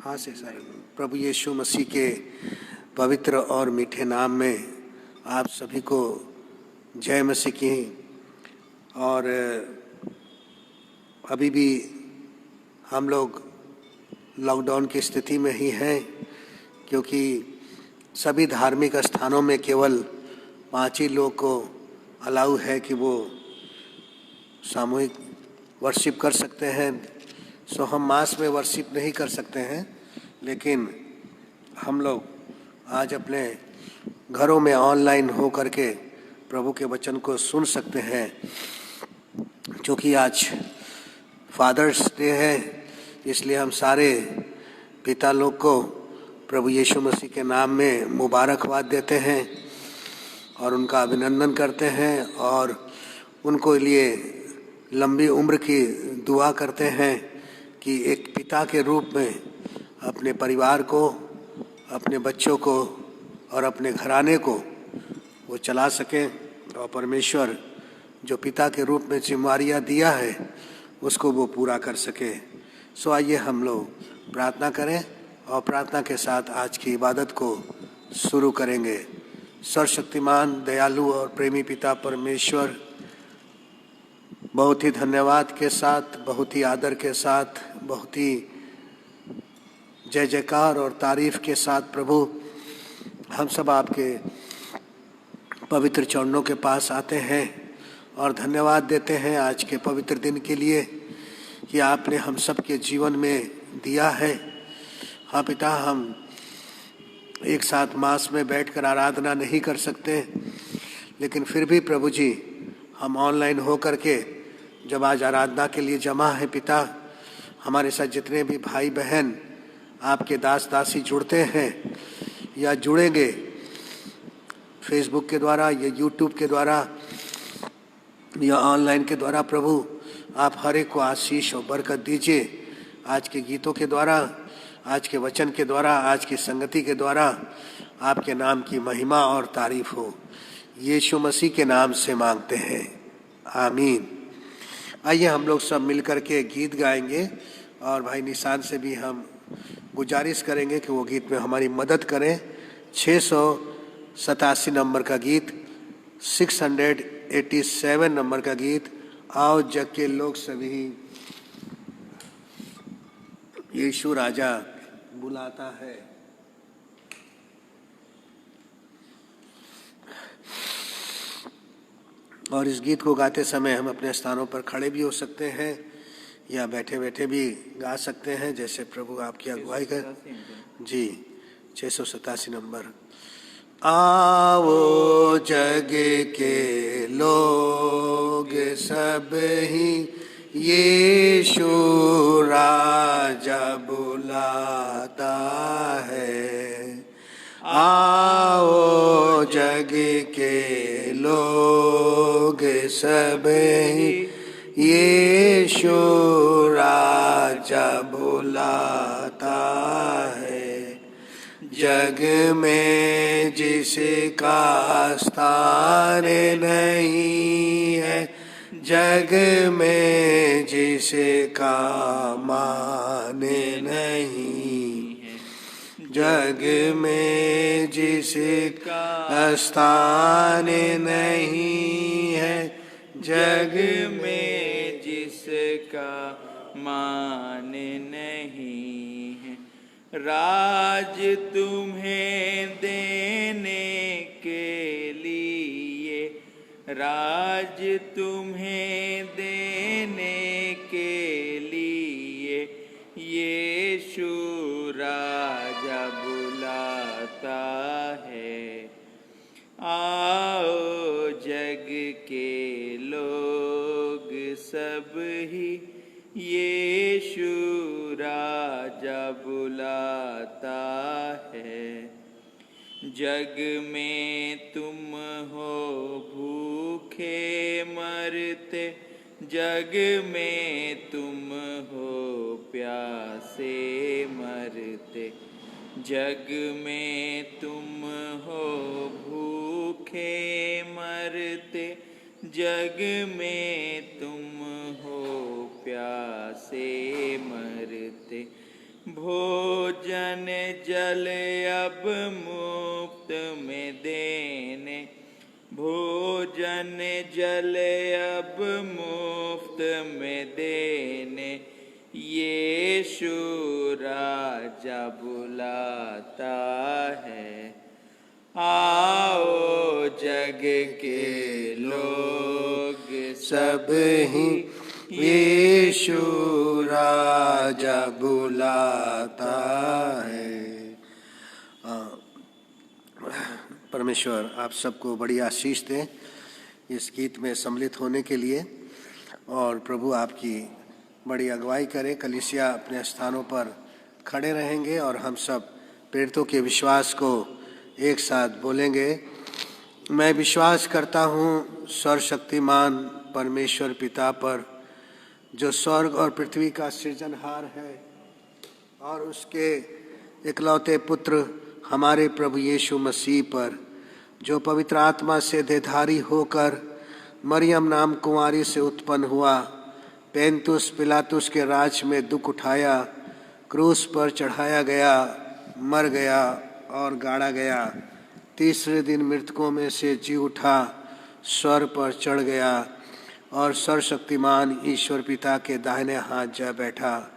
हाँ से सर। प्रभु यीशु मसीह के पवित्र और मीठे नाम में आप सभी को जय मसीह की। और अभी भी हम लोग लॉकडाउन की स्थिति में ही हैं, क्योंकि सभी धार्मिक स्थानों में केवल 5 ही लोग को अलाउ है कि वो सामूहिक वर्शिप कर सकते हैं। सो हम मास में वर्शिप नहीं कर सकते हैं, लेकिन हम लोग आज अपने घरों में ऑनलाइन हो करके प्रभु के वचन को सुन सकते हैं। क्योंकि आज फादर्स डे है, इसलिए हम सारे पिता लोग को प्रभु यीशु मसीह के नाम में मुबारकबाद देते हैं और उनका अभिनंदन करते हैं और उनको लिए लंबी उम्र की दुआ करते हैं कि एक पिता के रूप में अपने परिवार को, अपने बच्चों को और अपने घराने को वो चला सकें और परमेश्वर जो पिता के रूप में जिम्मेवारियाँ दिया है उसको वो पूरा कर सके। सो आइए हम लोग प्रार्थना करें और प्रार्थना के साथ आज की इबादत को शुरू करेंगे। सर्वशक्तिमान, दयालु और प्रेमी पिता परमेश्वर, बहुत ही धन्यवाद के साथ, बहुत ही आदर के साथ, बहुत ही जय जयकार और तारीफ के साथ प्रभु हम सब आपके पवित्र चरणों के पास आते हैं और धन्यवाद देते हैं आज के पवित्र दिन के लिए कि आपने हम सब के जीवन में दिया है। हाँ पिता, हम एक साथ मास में बैठकर आराधना नहीं कर सकते, लेकिन फिर भी प्रभु जी हम ऑनलाइन हो करके जब आज आराधना के लिए जमा है पिता, हमारे साथ जितने भी भाई बहन आपके दास दासी जुड़ते हैं या जुड़ेंगे फेसबुक के द्वारा या यूट्यूब के द्वारा या ऑनलाइन के द्वारा, प्रभु आप हर एक को आशीष और बरकत दीजिए। आज के गीतों के द्वारा, आज के वचन के द्वारा, आज की संगति के द्वारा आपके नाम की महिमा और तारीफ हो। यीशु मसीह के नाम से मांगते हैं, आमीन। आइए हम लोग सब मिलकर के गीत गाएंगे और भाई निशान से भी हम गुजारिश करेंगे कि वो गीत में हमारी मदद करें। 687 नंबर का गीत, 687 नंबर का गीत, आओ जग के लोग सभी यीशु राजा बुलाता है। और इस गीत को गाते समय हम अपने स्थानों पर खड़े भी हो सकते हैं या बैठे बैठे भी गा सकते हैं, जैसे प्रभु आपकी अगुवाई कर। जी 687 नंबर। आओ जग के लोग सब ही यीशु राजा बुलाता है। आओ जग के लोग सब ही यीशु राजा बुलाता है। जग में जिसका स्थान नहीं है, जग में जिसका मान नहीं, जग में जिसका स्थान नहीं है, जग में जिसका मान नहीं है। राज तुम्हें देने के लिए, राज तुम्हें देने के लिए यीशु राजा बुलाता है। आओ जग के लोग सब ही यीशु राजा बुलाता है। जग में तुम हो भूखे मरते, जग में तुम हो प्यासे मरते, जग में तुम हो भूखे मरते, जग में तुम हो प्यासे मरते। भोजन भोजन जल अब मुफ्त में देने, भोजन जल अब मुफ्त में देने, यीशु राजा बुलाता है। आओ जग के लोग सब ही यीशु राजा बुलाता है। परमेश्वर आप सबको बड़ी आशीष दें इस गीत में सम्मिलित होने के लिए, और प्रभु आपकी बड़ी अगुवाई करे। कलीसिया अपने स्थानों पर खड़े रहेंगे और हम सब प्रेरितों के विश्वास को एक साथ बोलेंगे। मैं विश्वास करता हूँ सर्वशक्तिमान परमेश्वर पिता पर, जो स्वर्ग और पृथ्वी का सृजनहार है, और उसके इकलौते पुत्र हमारे प्रभु यीशु मसीह पर, जो पवित्र आत्मा से देहधारी होकर मरियम नाम कुंवारी से उत्पन्न हुआ, पेंतुस पिलातुस के राज में दुख उठाया, क्रूस पर चढ़ाया गया, मर गया और गाड़ा गया, तीसरे दिन मृतकों में से जी उठा, स्वर्ग पर चढ़ गया और सर्वशक्तिमान ईश्वर पिता के दाहिने हाथ जा बैठा,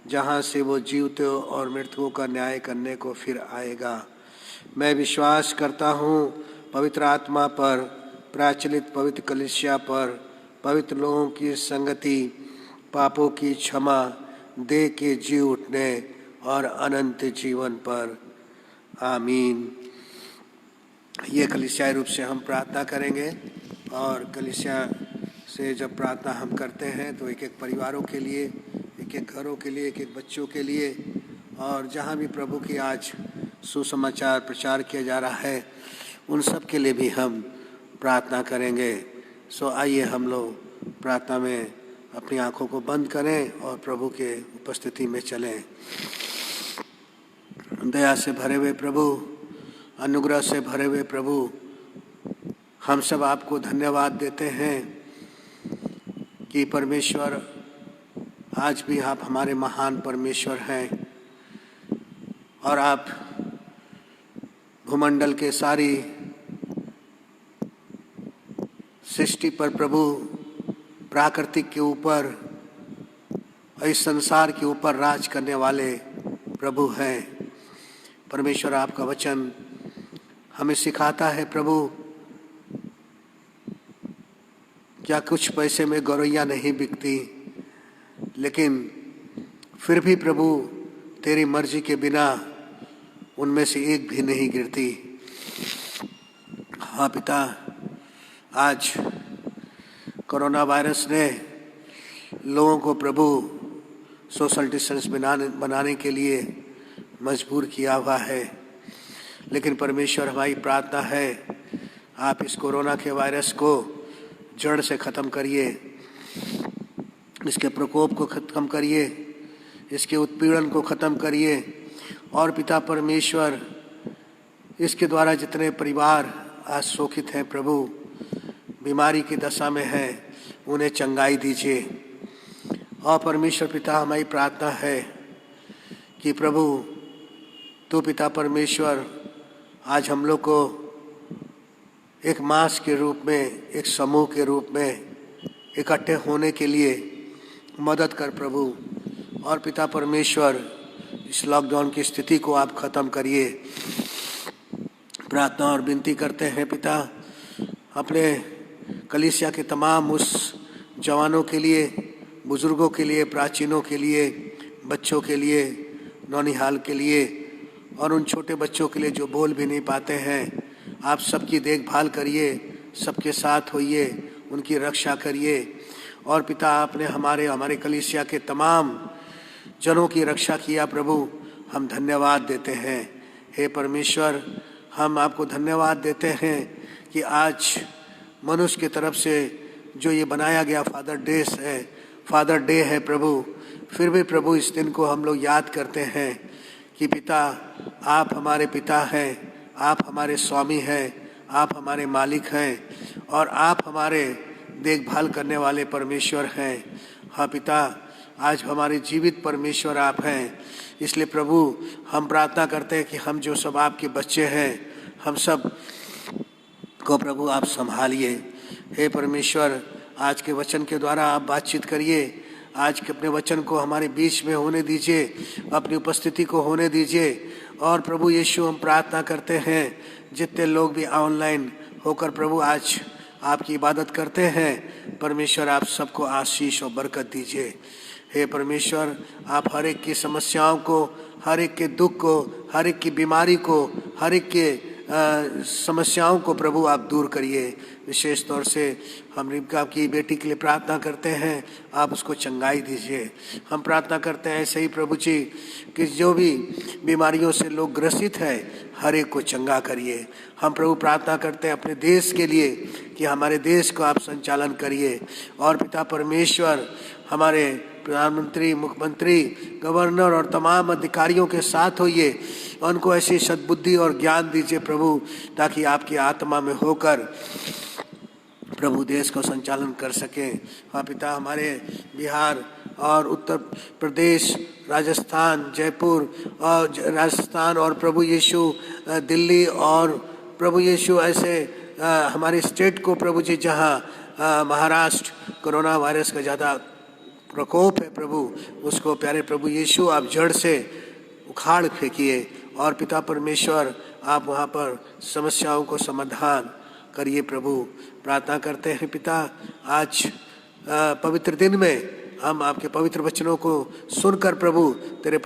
जहाँ से वो जीवतों और मृतकों का न्याय करने को फिर आएगा। मैं विश्वास करता हूँ पवित्र आत्मा पर, प्रचलित पवित्र कलीसिया पर, पवित्र लोगों की संगति, पापों की क्षमा, देह के जी उठने और अनंत जीवन पर। आमीन। ये कलीसियाई रूप से हम प्रार्थना करेंगे, और कलीसिया से जब प्रार्थना हम करते हैं तो एक एक परिवारों के लिए, एक एक घरों के लिए, एक एक बच्चों के लिए, और जहाँ भी प्रभु की आज सुसमाचार प्रचार किया जा रहा है उन सब के लिए भी हम प्रार्थना करेंगे। सो आइए हम लोग प्रार्थना में अपनी आंखों को बंद करें और प्रभु के उपस्थिति में चलें। दया से भरे हुए प्रभु, अनुग्रह से भरे हुए प्रभु, हम सब आपको धन्यवाद देते हैं कि परमेश्वर आज भी आप हमारे महान परमेश्वर हैं, और आप भूमंडल के सारी सृष्टि पर प्रभु, प्राकृतिक के ऊपर, इस संसार के ऊपर राज करने वाले प्रभु हैं। परमेश्वर आपका वचन हमें सिखाता है प्रभु, क्या कुछ पैसे में गौरैया नहीं बिकती, लेकिन फिर भी प्रभु तेरी मर्जी के बिना उनमें से एक भी नहीं गिरती। हाँ पिता, आज कोरोना वायरस ने लोगों को प्रभु सोशल डिस्टेंस बनाने के लिए मजबूर किया हुआ है, लेकिन परमेश्वर हमारी प्रार्थना है आप इस कोरोना के वायरस को जड़ से ख़त्म करिए, इसके प्रकोप को ख़त्म करिए, इसके उत्पीड़न को ख़त्म करिए। और पिता परमेश्वर, इसके द्वारा जितने परिवार आज शोकित हैं प्रभु, बीमारी की दशा में हैं, उन्हें चंगाई दीजिए। और परमेश्वर पिता, हमारी प्रार्थना है कि प्रभु तो पिता परमेश्वर आज हम लोग को एक मास के रूप में, एक समूह के रूप में इकट्ठे होने के लिए मदद कर प्रभु। और पिता परमेश्वर, इस लॉकडाउन की स्थिति को आप ख़त्म करिए। प्रार्थना और विनती करते हैं पिता, अपने कलीसिया के तमाम उस जवानों के लिए, बुजुर्गों के लिए, प्राचीनों के लिए, बच्चों के लिए, नौनिहाल के लिए, और उन छोटे बच्चों के लिए जो बोल भी नहीं पाते हैं। आप सबकी देखभाल करिए, सबके साथ होइए, उनकी रक्षा करिए। और पिता, आपने हमारे कलीसिया के तमाम जनों की रक्षा किया प्रभु, हम धन्यवाद देते हैं। हे परमेश्वर, हम आपको धन्यवाद देते हैं कि आज मनुष्य की तरफ से जो ये बनाया गया फादर डे है प्रभु, फिर भी प्रभु इस दिन को हम लोग याद करते हैं कि पिता, आप हमारे पिता हैं, आप हमारे स्वामी हैं, आप हमारे मालिक हैं, और आप हमारे देखभाल करने वाले परमेश्वर हैं। हाँ पिता, आज हमारे जीवित परमेश्वर आप हैं। इसलिए प्रभु हम प्रार्थना करते हैं कि हम जो सब आपके बच्चे हैं, हम सब को प्रभु आप संभालिए। हे परमेश्वर, आज के वचन के द्वारा आप बातचीत करिए। आज के अपने वचन को हमारे बीच में होने दीजिए, अपनी उपस्थिति को होने दीजिए। और प्रभु यीशु हम प्रार्थना करते हैं जितने लोग भी ऑनलाइन होकर प्रभु आज आपकी इबादत करते हैं, परमेश्वर आप सबको आशीष और बरकत दीजिए। हे परमेश्वर, आप हर एक की समस्याओं को, हर एक के दुख को, हर एक की बीमारी को, हर एक के समस्याओं को प्रभु आप दूर करिए। विशेष तौर से हम रिबका की बेटी के लिए प्रार्थना करते हैं, आप उसको चंगाई दीजिए। हम प्रार्थना करते हैं ऐसे ही प्रभु जी कि जो भी बीमारियों से लोग ग्रसित हैं, हर एक को चंगा करिए। हम प्रभु प्रार्थना करते हैं अपने देश के लिए कि हमारे देश को आप संचालन करिए। और पिता परमेश्वर, हमारे प्रधानमंत्री, मुख्यमंत्री, गवर्नर और तमाम अधिकारियों के साथ होइए। उनको ऐसी सद्बुद्धि और ज्ञान दीजिए प्रभु, ताकि आपकी आत्मा में होकर प्रभु देश को संचालन कर सकें। हाँ पिता, हमारे बिहार और उत्तर प्रदेश, राजस्थान, जयपुर और राजस्थान और प्रभु यीशु दिल्ली और प्रभु यीशु ऐसे हमारे स्टेट को प्रभु जी, जहाँ महाराष्ट्र कोरोना वायरस का ज़्यादा प्रकोप है प्रभु, उसको प्यारे प्रभु यीशु आप जड़ से उखाड़ फेंकिए। और पिता परमेश्वर, आप वहाँ पर समस्याओं को समाधान करिए प्रभु। प्रार्थना करते हैं पिता, आज पवित्र दिन में हम आपके पवित्र वचनों को सुनकर प्रभु तेरे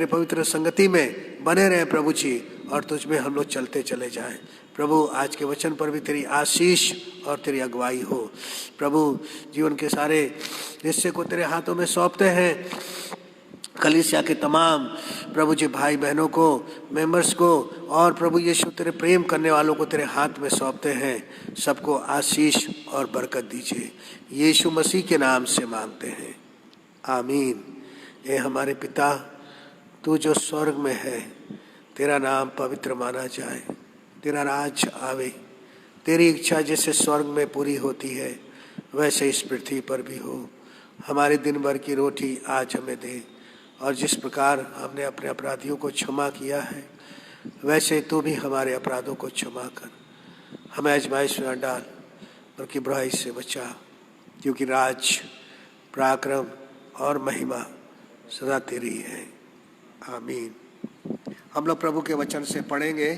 पवित्र संगति में बने रहें प्रभु जी, और तुझ में हम लोग चलते चले जाएं। प्रभु आज के वचन पर भी तेरी आशीष और तेरी अगुवाई हो। प्रभु जीवन के सारे हिस्से को तेरे हाथों में सौंपते हैं। कलीसिया के तमाम प्रभु जी भाई बहनों को, मेंबर्स को, और प्रभु यीशु तेरे प्रेम करने वालों को तेरे हाथ में सौंपते हैं। सबको आशीष और बरकत दीजिए, यीशु मसीह के नाम से मांगते हैं, आमीन। ए हमारे पिता, तू जो स्वर्ग में है, तेरा नाम पवित्र माना जाए, तेरा राज आवे, तेरी इच्छा जैसे स्वर्ग में पूरी होती है वैसे इस पृथ्वी पर भी हो। हमारे दिन भर की रोटी आज हमें दे, और जिस प्रकार हमने अपने अपराधियों को क्षमा किया है, वैसे तू भी हमारे अपराधों को क्षमा कर। हमें आजमाइश में न डाल, बल्कि बुराई से बचा, क्योंकि राज, पराक्रम और महिमा सदा तेरी है, आमीन। हम लोग प्रभु के वचन से पढ़ेंगे,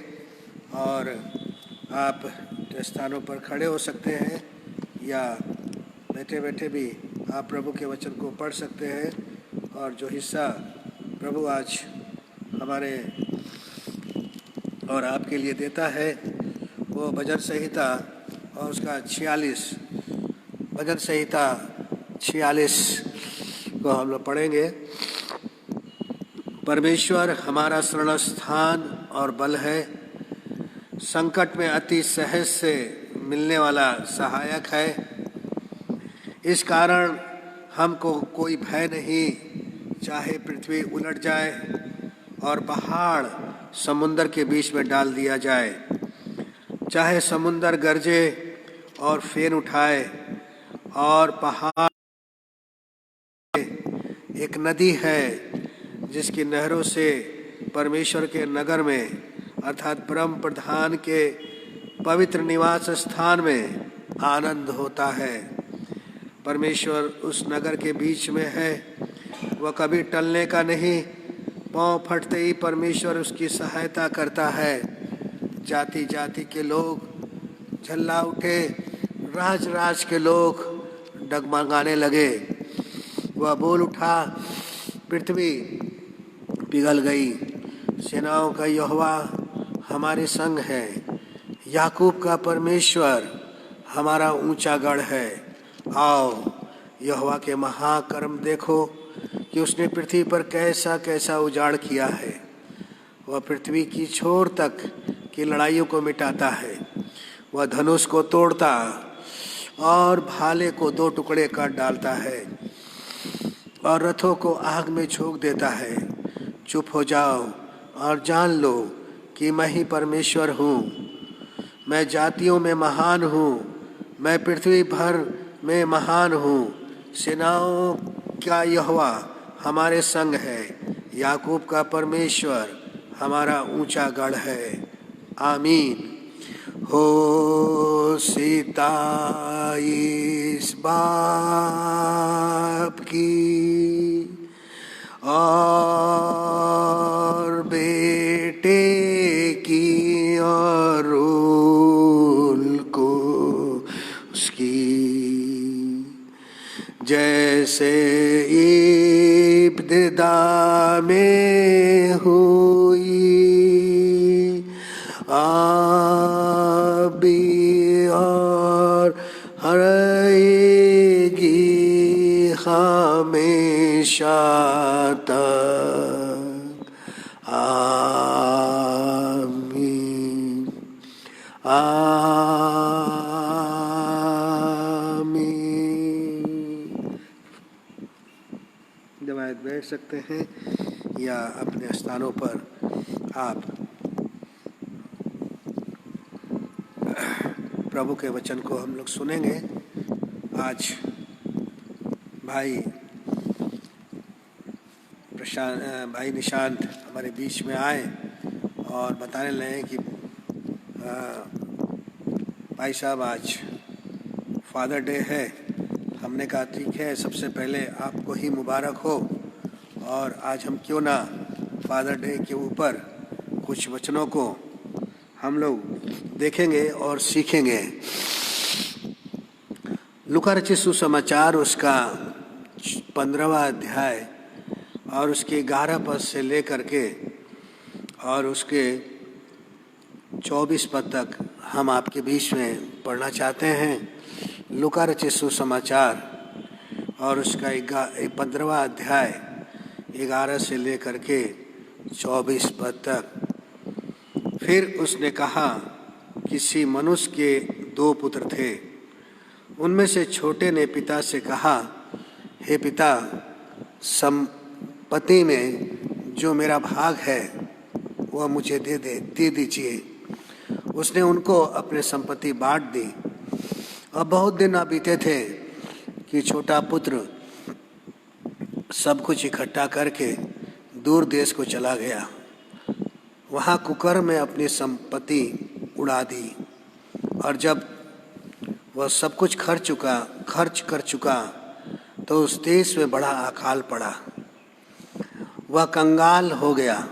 और आप स्थानों पर खड़े हो सकते हैं या बैठे बैठे भी आप प्रभु के वचन को पढ़ सकते हैं। और जो हिस्सा प्रभु आज हमारे और आपके लिए देता है, वो भजन संहिता और उसका 46, भजन संहिता 46 को हम लोग पढ़ेंगे। परमेश्वर हमारा शरण स्थान और बल है, संकट में अति सहज से मिलने वाला सहायक है। इस कारण हमको कोई भय नहीं, चाहे पृथ्वी उलट जाए और पहाड़ समुंदर के बीच में डाल दिया जाए, चाहे समुंदर गरजे और फेन उठाए और पहाड़। एक नदी है जिसकी नहरों से परमेश्वर के नगर में, अर्थात परम प्रधान के पवित्र निवास स्थान में आनंद होता है। परमेश्वर उस नगर के बीच में है, वह कभी टलने का नहीं। पाँव फटते ही परमेश्वर उसकी सहायता करता है। जाति जाति के लोग झल्ला उठे, राज राज के लोग डगमगाने लगे। वह बोल उठा, पृथ्वी पिघल गई। सेनाओं का यहोवा हमारे संग है, याकूब का परमेश्वर हमारा ऊंचा गढ़ है। आओ यहोवा के महाकर्म देखो कि उसने पृथ्वी पर कैसा कैसा उजाड़ किया है। वह पृथ्वी की छोर तक की लड़ाइयों को मिटाता है। वह धनुष को तोड़ता और भाले को 2 टुकड़े कर डालता है और रथों को आग में झोंक देता है। चुप हो जाओ और जान लो कि मैं ही परमेश्वर हूँ। मैं जातियों में महान हूँ, मैं पृथ्वी भर में महान हूँ। सेनाओं का यहोवा हमारे संग है, याकूब का परमेश्वर हमारा ऊंचा गढ़ है। आमीन। हो सीता इस बाप की और बेटे की और रूल को उसकी, जैसे इब्तिदा में हुई अभी और रहेगी हमेशा तक। आमीन आमीन। जब आप बैठ सकते हैं या अपने स्थानों पर आप प्रभु के वचन को हम लोग सुनेंगे। आज भाई निशांत हमारे बीच में आए और बताने लगे कि भाई साहब आज फादर डे है। हमने कहा ठीक है, सबसे पहले आपको ही मुबारक हो, और आज हम क्यों ना फादर डे के ऊपर कुछ वचनों को हम लोग देखेंगे और सीखेंगे। लूका रचित सुसमाचार उसका 15वां अध्याय और उसके 11 पद से लेकर के और उसके 24 पद तक हम आपके बीच में पढ़ना चाहते हैं। लूका रचित सुसमाचार और उसका 15वां अध्याय 11 से लेकर के 24 पद तक। फिर उसने कहा, किसी मनुष्य के 2 पुत्र थे। उनमें से छोटे ने पिता से कहा, हे पिता, संपत्ति में जो मेरा भाग है वह मुझे दे दीजिए। उसने उनको अपने संपत्ति बांट दी। अब बहुत दिन बीते थे कि छोटा पुत्र सब कुछ इकट्ठा करके दूर देश को चला गया। वहाँ कुकर में अपनी संपत्ति उड़ा दी, और जब वह सब कुछ खर्च कर चुका तो उस देश में बड़ा अकाल पड़ा। वह कंगाल हो गया,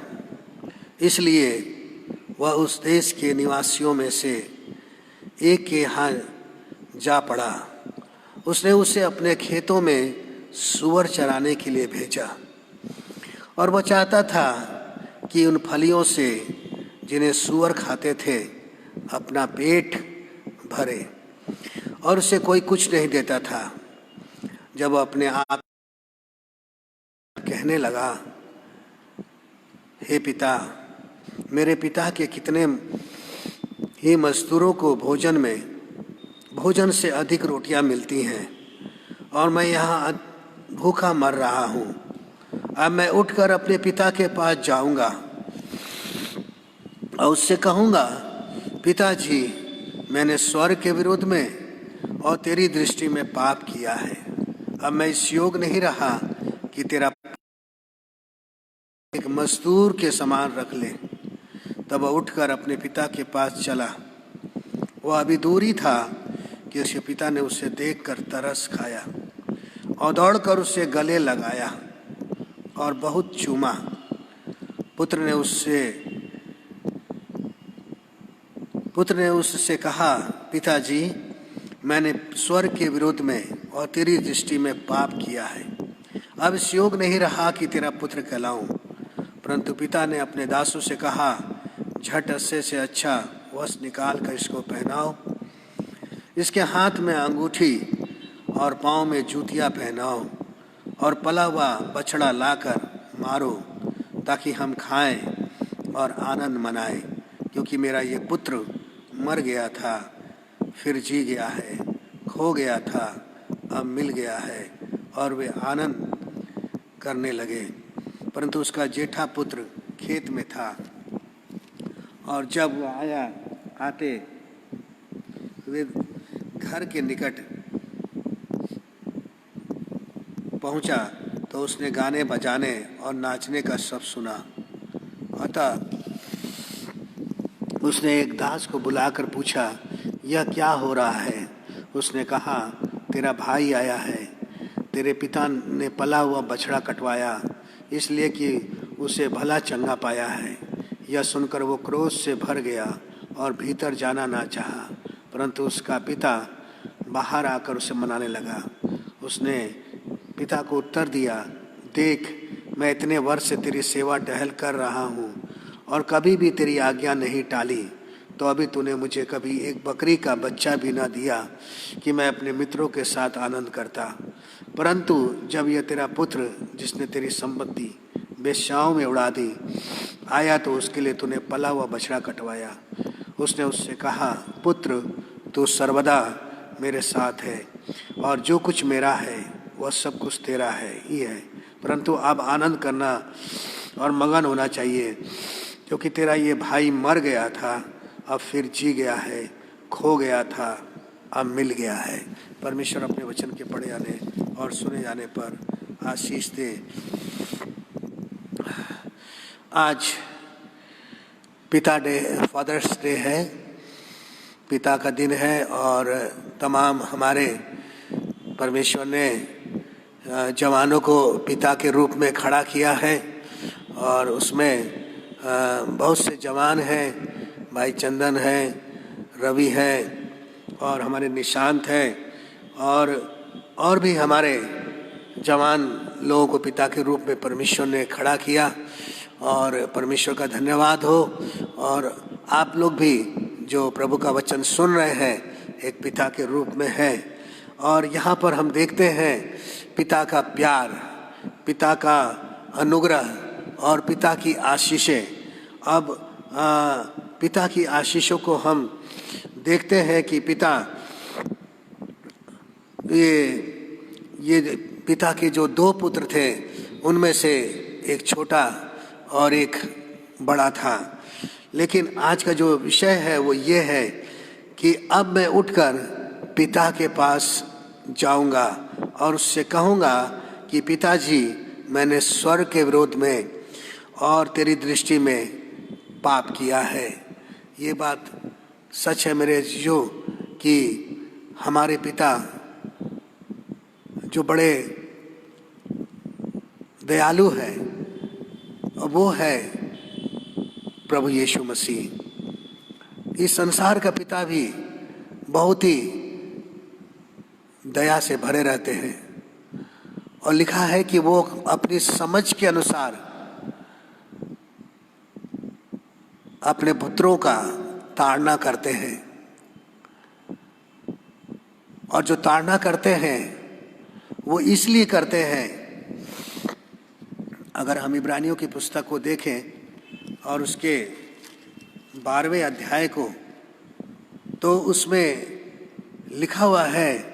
इसलिए वह उस देश के निवासियों में से एक के यहाँ जा पड़ा। उसने उसे अपने खेतों में सूअर चराने के लिए भेजा, और वह चाहता था कि उन फलियों से जिन्हें सूअर खाते थे अपना पेट भरे, और उसे कोई कुछ नहीं देता था। जब वह अपने आप कहने लगा, हे पिता, मेरे पिता के कितने ही मजदूरों को भोजन से अधिक रोटियां मिलती हैं, और मैं यहाँ भूखा मर रहा हूँ। अब मैं उठकर अपने पिता के पास जाऊंगा और उससे कहूँगा, पिताजी, मैंने स्वर्ग के विरोध में और तेरी दृष्टि में पाप किया है। अब मैं इस योग नहीं रहा कि तेरा एक मजदूर के समान रख ले। तब वह उठकर अपने पिता के पास चला। वह अभी दूर ही था कि उसके पिता ने उसे देखकर तरस खाया और दौड़कर उसे गले लगाया और बहुत चूमा। पुत्र ने उससे कहा, पिताजी, मैंने स्वर्ग के विरोध में और तेरी दृष्टि में पाप किया है। अब इस योग नहीं रहा कि तेरा पुत्र कहलाऊं। परंतु पिता ने अपने दासों से कहा, झट अस्से से अच्छा वस्त्र निकाल कर इसको पहनाओ, इसके हाथ में अंगूठी और पाँव में जूतियाँ पहनाओ, और पला हुआ बछड़ा लाकर मारो, ताकि हम खाएं और आनंद मनाएं। क्योंकि मेरा ये पुत्र मर गया था, फिर जी गया है, खो गया था, अब मिल गया है। और वे आनंद करने लगे। परंतु उसका जेठा पुत्र खेत में था, और जब वह आते वे घर के निकट पहुंचा तो उसने गाने बजाने और नाचने का सब सुना। अतः उसने एक दास को बुलाकर पूछा, यह क्या हो रहा है? उसने कहा, तेरा भाई आया है। तेरे पिता ने पला हुआ बछड़ा कटवाया इसलिए कि उसे भला चंगा पाया है। यह सुनकर वो क्रोध से भर गया और भीतर जाना ना चाहा, परंतु उसका पिता बाहर आकर उसे मनाने लगा। उसने पिता को उत्तर दिया, देख, मैं इतने वर्ष से तेरी सेवा टहल कर रहा हूँ और कभी भी तेरी आज्ञा नहीं टाली, तो अभी तूने मुझे कभी एक बकरी का बच्चा भी न दिया कि मैं अपने मित्रों के साथ आनंद करता। परंतु जब यह तेरा पुत्र, जिसने तेरी संपत्ति वेश्याओं में उड़ा दी, आया तो उसके लिए तूने पला हुआ बछड़ा कटवाया। उसने उससे कहा, पुत्र, तू सर्वदा मेरे साथ है और जो कुछ मेरा है वह सब कुछ तेरा है ही है, परंतु अब आनंद करना और मगन होना चाहिए, क्योंकि तेरा ये भाई मर गया था, अब फिर जी गया है, खो गया था, अब मिल गया है। परमेश्वर अपने वचन के पढ़े जाने और सुने जाने पर आशीष दे। आज पिता डे, फादर्स डे है, पिता का दिन है और तमाम हमारे परमेश्वर ने जवानों को पिता के रूप में खड़ा किया है और उसमें बहुत से जवान हैं, भाई चंदन है, रवि है और हमारे निशांत हैं और भी हमारे जवान लोगों को पिता के रूप में परमेश्वर ने खड़ा किया और परमेश्वर का धन्यवाद हो। और आप लोग भी जो प्रभु का वचन सुन रहे हैं एक पिता के रूप में है। और यहाँ पर हम देखते हैं पिता का प्यार, पिता का अनुग्रह और पिता की आशीषें। अब पिता की आशीषों को हम देखते हैं कि पिता ये पिता के जो दो पुत्र थे उनमें से एक छोटा और एक बड़ा था। लेकिन आज का जो विषय है वो ये है कि अब मैं उठकर पिता के पास जाऊंगा और उससे कहूँगा कि पिताजी, मैंने स्वर्ग के विरोध में और तेरी दृष्टि में पाप किया है। ये बात सच है मेरे जीजो कि हमारे पिता जो बड़े दयालु है वो है प्रभु यीशु मसीह। इस संसार का पिता भी बहुत ही दया से भरे रहते हैं और लिखा है कि वो अपनी समझ के अनुसार अपने पुत्रों का ताड़ना करते हैं। और जो ताड़ना करते हैं वो इसलिए करते हैं, अगर हम इब्रानियों की पुस्तक को देखें और उसके 12वें अध्याय को, तो उसमें लिखा हुआ है,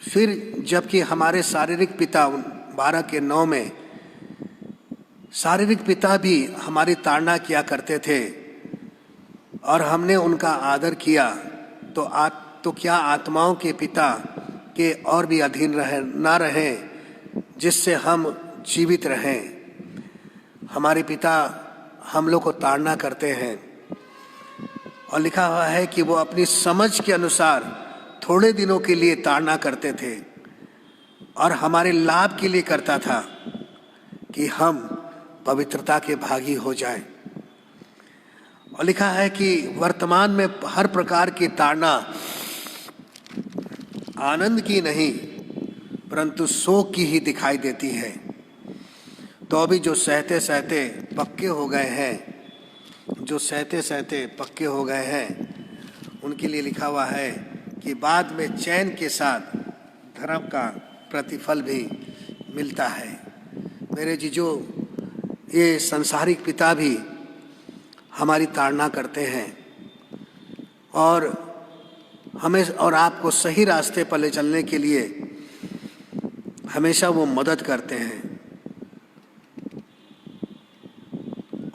फिर जबकि हमारे शारीरिक पिता 12:9 में शारीरिक पिता भी हमारी ताड़ना किया करते थे और हमने उनका आदर किया, तो क्या आत्माओं के पिता के और भी अधीन ना रहें, जिससे हम जीवित रहें। हमारे पिता हम लोग को ताड़ना करते हैं और लिखा हुआ है कि वो अपनी समझ के अनुसार थोड़े दिनों के लिए ताड़ना करते थे और हमारे लाभ के लिए करता था कि हम पवित्रता के भागी हो जाएं। और लिखा है कि वर्तमान में हर प्रकार की ताड़ना आनंद की नहीं परंतु शोक की ही दिखाई देती है। तो अभी जो सहते सहते पक्के हो गए हैं, जो सहते सहते पक्के हो गए हैं, उनके लिए लिखा हुआ है कि बाद में चैन के साथ धर्म का प्रतिफल भी मिलता है। मेरे जीजो, ये सांसारिक पिता भी हमारी ताड़ना करते हैं और हमें और आपको सही रास्ते पर ले चलने के लिए हमेशा वो मदद करते हैं।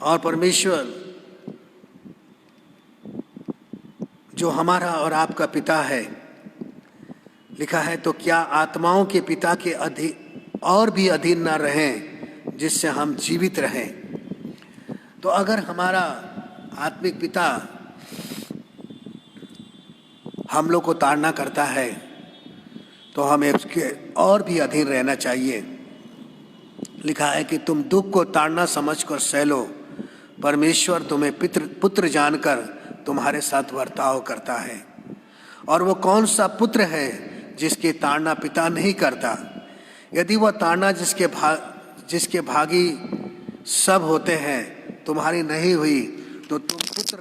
और परमेश्वर जो हमारा और आपका पिता है, लिखा है, तो क्या आत्माओं के पिता के और भी अधीन न रहें जिससे हम जीवित रहें। तो अगर हमारा आत्मिक पिता हम लोग को ताड़ना करता है तो हमें उसके और भी अधीन रहना चाहिए। लिखा है कि तुम दुख को ताड़ना समझकर सह लो, परमेश्वर तुम्हें पुत्र जानकर तुम्हारे साथ बर्ताव करता है। और वो कौन सा पुत्र है जिसकी ताड़ना पिता नहीं करता। यदि वह ताड़ना जिसके भागी सब होते हैं तुम्हारी नहीं हुई तो तुम पुत्र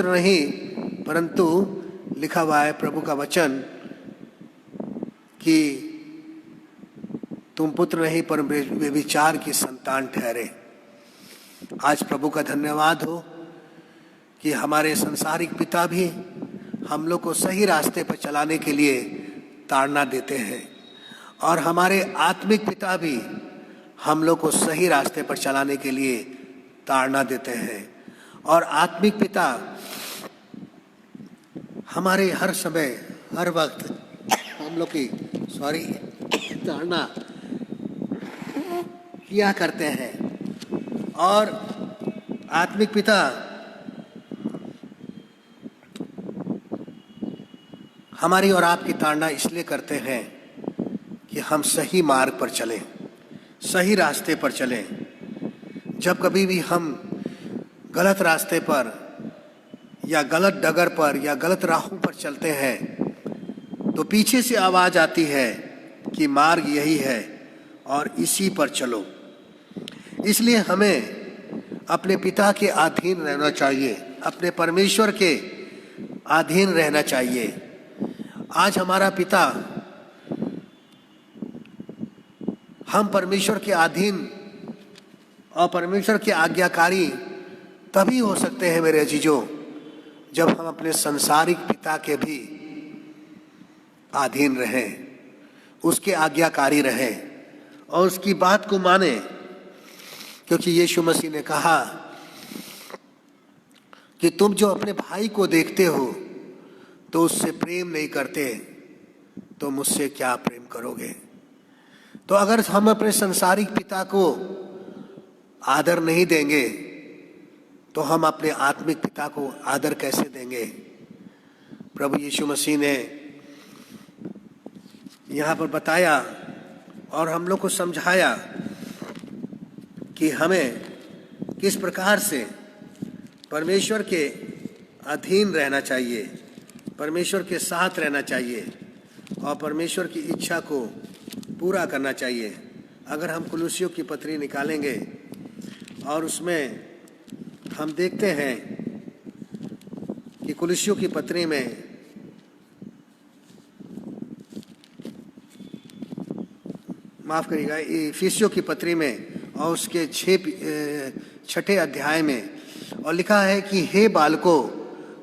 नहीं परंतु लिखा हुआ है प्रभु का वचन कि तुम पुत्र नहीं पर व्यभिचार की संतान ठहरे। आज प्रभु का धन्यवाद हो कि हमारे संसारिक पिता भी हम लोग को सही रास्ते पर चलाने के लिए ताड़ना देते हैं और हमारे आत्मिक पिता भी हम लोग को सही रास्ते पर चलाने के लिए ताड़ना देते हैं। और आत्मिक पिता हमारे हर समय हर वक्त हम लोग की ताड़ना किया करते हैं। और आत्मिक पिता हमारी और आपकी ताड़ना इसलिए करते हैं कि हम सही मार्ग पर चलें, सही रास्ते पर चलें। जब कभी भी हम गलत रास्ते पर या गलत डगर पर या गलत राहों पर चलते हैं तो पीछे से आवाज आती है कि मार्ग यही है और इसी पर चलो। इसलिए हमें अपने पिता के अधीन रहना चाहिए, अपने परमेश्वर के अधीन रहना चाहिए। आज हमारा पिता, हम परमेश्वर के अधीन और परमेश्वर के आज्ञाकारी तभी हो सकते हैं मेरे अजीजों, जब हम अपने संसारिक पिता के भी अधीन रहें, उसके आज्ञाकारी रहें और उसकी बात को माने। क्योंकि यीशु मसीह ने कहा कि तुम जो अपने भाई को देखते हो तो उससे प्रेम नहीं करते तो मुझसे क्या प्रेम करोगे। तो अगर हम अपने संसारिक पिता को आदर नहीं देंगे तो हम अपने आत्मिक पिता को आदर कैसे देंगे। प्रभु यीशु मसीह ने यहाँ पर बताया और हम लोग को समझाया कि हमें किस प्रकार से परमेश्वर के अधीन रहना चाहिए, परमेश्वर के साथ रहना चाहिए और परमेश्वर की इच्छा को पूरा करना चाहिए। अगर हम कुलुस्सियों की पत्री निकालेंगे और उसमें हम देखते हैं कि कुलुस्सियों की पत्री में माफ करिएगा, इफिसियों की पत्री में और उसके 6 अध्याय में और लिखा है कि हे बालकों,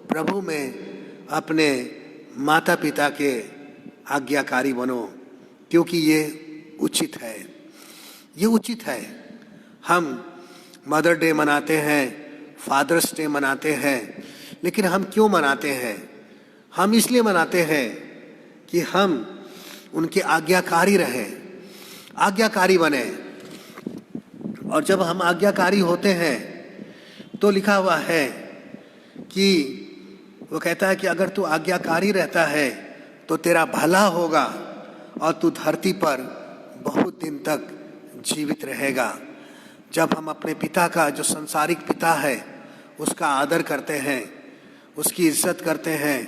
प्रभु में अपने माता पिता के आज्ञाकारी बनो, क्योंकि ये उचित है। ये उचित है। हम मदर डे मनाते हैं, फादर्स डे मनाते हैं, लेकिन हम क्यों मनाते हैं? हम इसलिए मनाते हैं कि हम उनके आज्ञाकारी रहें, आज्ञाकारी बने। और जब हम आज्ञाकारी होते हैं तो लिखा हुआ है कि वो कहता है कि अगर तू आज्ञाकारी रहता है तो तेरा भला होगा और तू धरती पर बहुत दिन तक जीवित रहेगा। जब हम अपने पिता का, जो संसारिक पिता है, उसका आदर करते हैं, उसकी इज्जत करते हैं,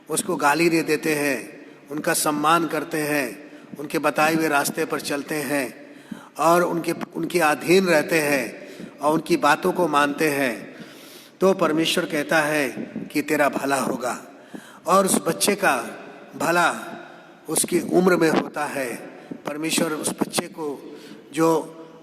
उसको गाली दे देते हैं, उनका सम्मान करते हैं, उनके बताए हुए रास्ते पर चलते हैं और उनके अधीन रहते हैं और उनकी बातों को मानते हैं, तो परमेश्वर कहता है कि तेरा भला होगा। और उस बच्चे का भला उसकी उम्र में होता है। परमेश्वर उस बच्चे को जो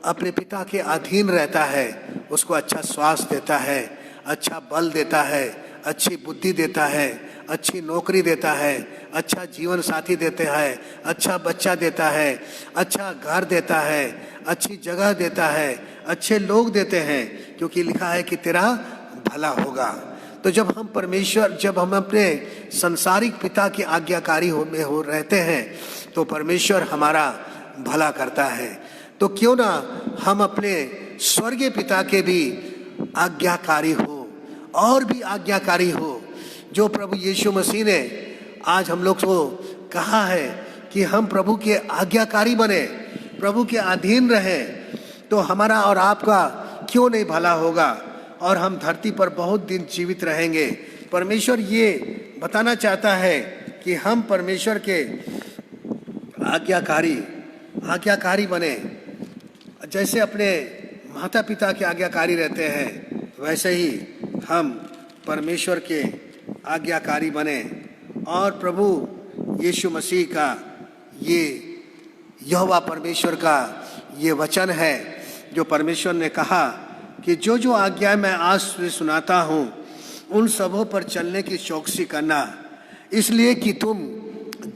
अपने पिता के अधीन रहता है उसको अच्छा स्वास्थ्य देता है, अच्छा बल देता है, अच्छी बुद्धि देता है, अच्छी नौकरी देता है, अच्छा जीवन साथी देता है, अच्छा बच्चा देता है, अच्छा घर देता है, अच्छी जगह देता है, अच्छे लोग देते हैं, क्योंकि लिखा है कि तेरा भला होगा। तो जब हम अपने संसारिक पिता की आज्ञाकारी हो रहते हैं तो परमेश्वर हमारा भला करता है। तो क्यों ना हम अपने स्वर्गीय पिता के भी आज्ञाकारी हो और भी आज्ञाकारी हो। जो प्रभु यीशु मसीह ने आज हम लोग को कहा है कि हम प्रभु के आज्ञाकारी बने, प्रभु के अधीन रहें, तो हमारा और आपका क्यों नहीं भला होगा और हम धरती पर बहुत दिन जीवित रहेंगे। परमेश्वर ये बताना चाहता है कि हम परमेश्वर के आज्ञाकारी बने। जैसे अपने माता पिता के आज्ञाकारी रहते हैं वैसे ही हम परमेश्वर के आज्ञाकारी बने। और प्रभु यीशु मसीह का ये यहोवा परमेश्वर का ये वचन है जो परमेश्वर ने कहा कि जो जो आज्ञा मैं आज से सुनाता हूँ उन सबों पर चलने की चौकसी करना, इसलिए कि तुम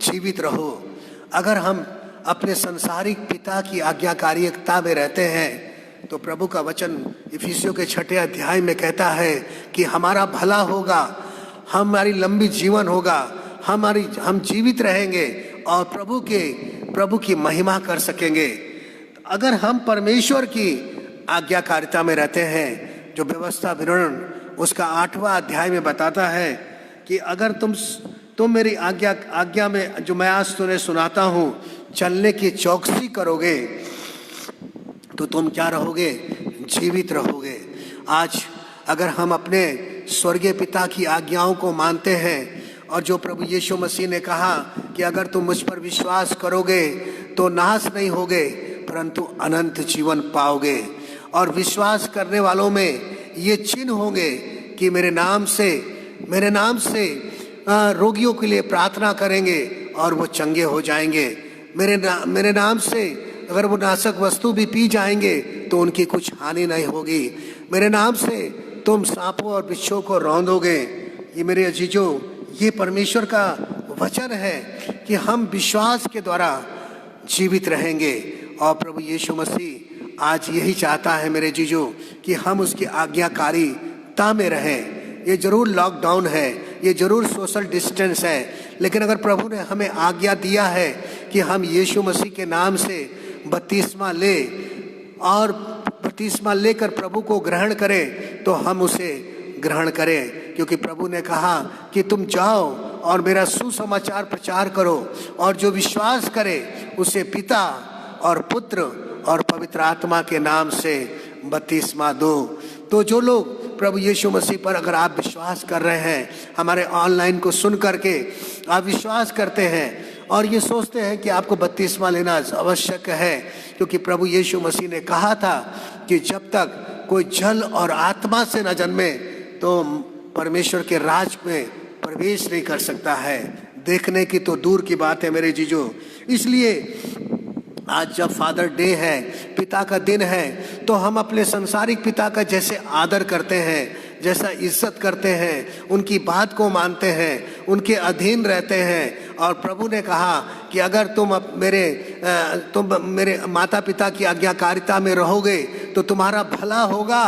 जीवित रहो। अगर हम अपने संसारिक पिता की आज्ञाकारिता में रहते हैं तो प्रभु का वचन इफिसियों के 6 अध्याय में कहता है कि हमारा भला होगा, हमारी लंबी जीवन होगा, हम जीवित रहेंगे और प्रभु की महिमा कर सकेंगे। अगर हम परमेश्वर की आज्ञाकारिता में रहते हैं, जो व्यवस्था विवरण उसका 8वां अध्याय में बताता है कि अगर तुम मेरी आज्ञा में जो मैं आज तुम्हें सुनाता हूँ चलने की चौकसी करोगे तो तुम क्या रहोगे? जीवित रहोगे। आज अगर हम अपने स्वर्गीय पिता की आज्ञाओं को मानते हैं और जो प्रभु यीशु मसीह ने कहा कि अगर तुम मुझ पर विश्वास करोगे तो नाश नहीं होगे परंतु अनंत जीवन पाओगे। और विश्वास करने वालों में ये चिन्ह होंगे कि मेरे नाम से रोगियों के लिए प्रार्थना करेंगे और वो चंगे हो जाएंगे। मेरे नाम से अगर वो नाशक वस्तु भी पी जाएंगे तो उनकी कुछ हानि नहीं होगी। मेरे नाम से तुम सांपों और बिच्छों को रौंदोगे। ये मेरे अजीजों, ये परमेश्वर का वचन है कि हम विश्वास के द्वारा जीवित रहेंगे। और प्रभु यीशु मसीह आज यही चाहता है मेरे जीजों कि हम उसकी आज्ञाकारिता में रहें। ये जरूर लॉकडाउन है, ये जरूर सोशल डिस्टेंस है, लेकिन अगर प्रभु ने हमें आज्ञा दिया है कि हम यीशु मसीह के नाम से बपतिस्मा ले और बपतिस्मा लेकर प्रभु को ग्रहण करें तो हम उसे ग्रहण करें। क्योंकि प्रभु ने कहा कि तुम जाओ और मेरा सुसमाचार प्रचार करो और जो विश्वास करे उसे पिता और पुत्र और पवित्र आत्मा के नाम से बपतिस्मा दो। तो जो लोग प्रभु यीशु मसीह पर अगर आप विश्वास कर रहे हैं, हमारे ऑनलाइन को सुन करके आप विश्वास करते हैं और ये सोचते हैं कि आपको बपतिस्मा लेना आवश्यक है, क्योंकि प्रभु यीशु मसीह ने कहा था कि जब तक कोई जल और आत्मा से न जन्मे तो परमेश्वर के राज में प्रवेश नहीं कर सकता है। देखने की तो दूर की बात है मेरे जीजो। इसलिए आज जब फादर डे है, पिता का दिन है, तो हम अपने संसारिक पिता का जैसे आदर करते हैं, जैसा इज्जत करते हैं, उनकी बात को मानते हैं, उनके अधीन रहते हैं। और प्रभु ने कहा कि अगर तुम मेरे माता पिता की आज्ञाकारिता में रहोगे तो तुम्हारा भला होगा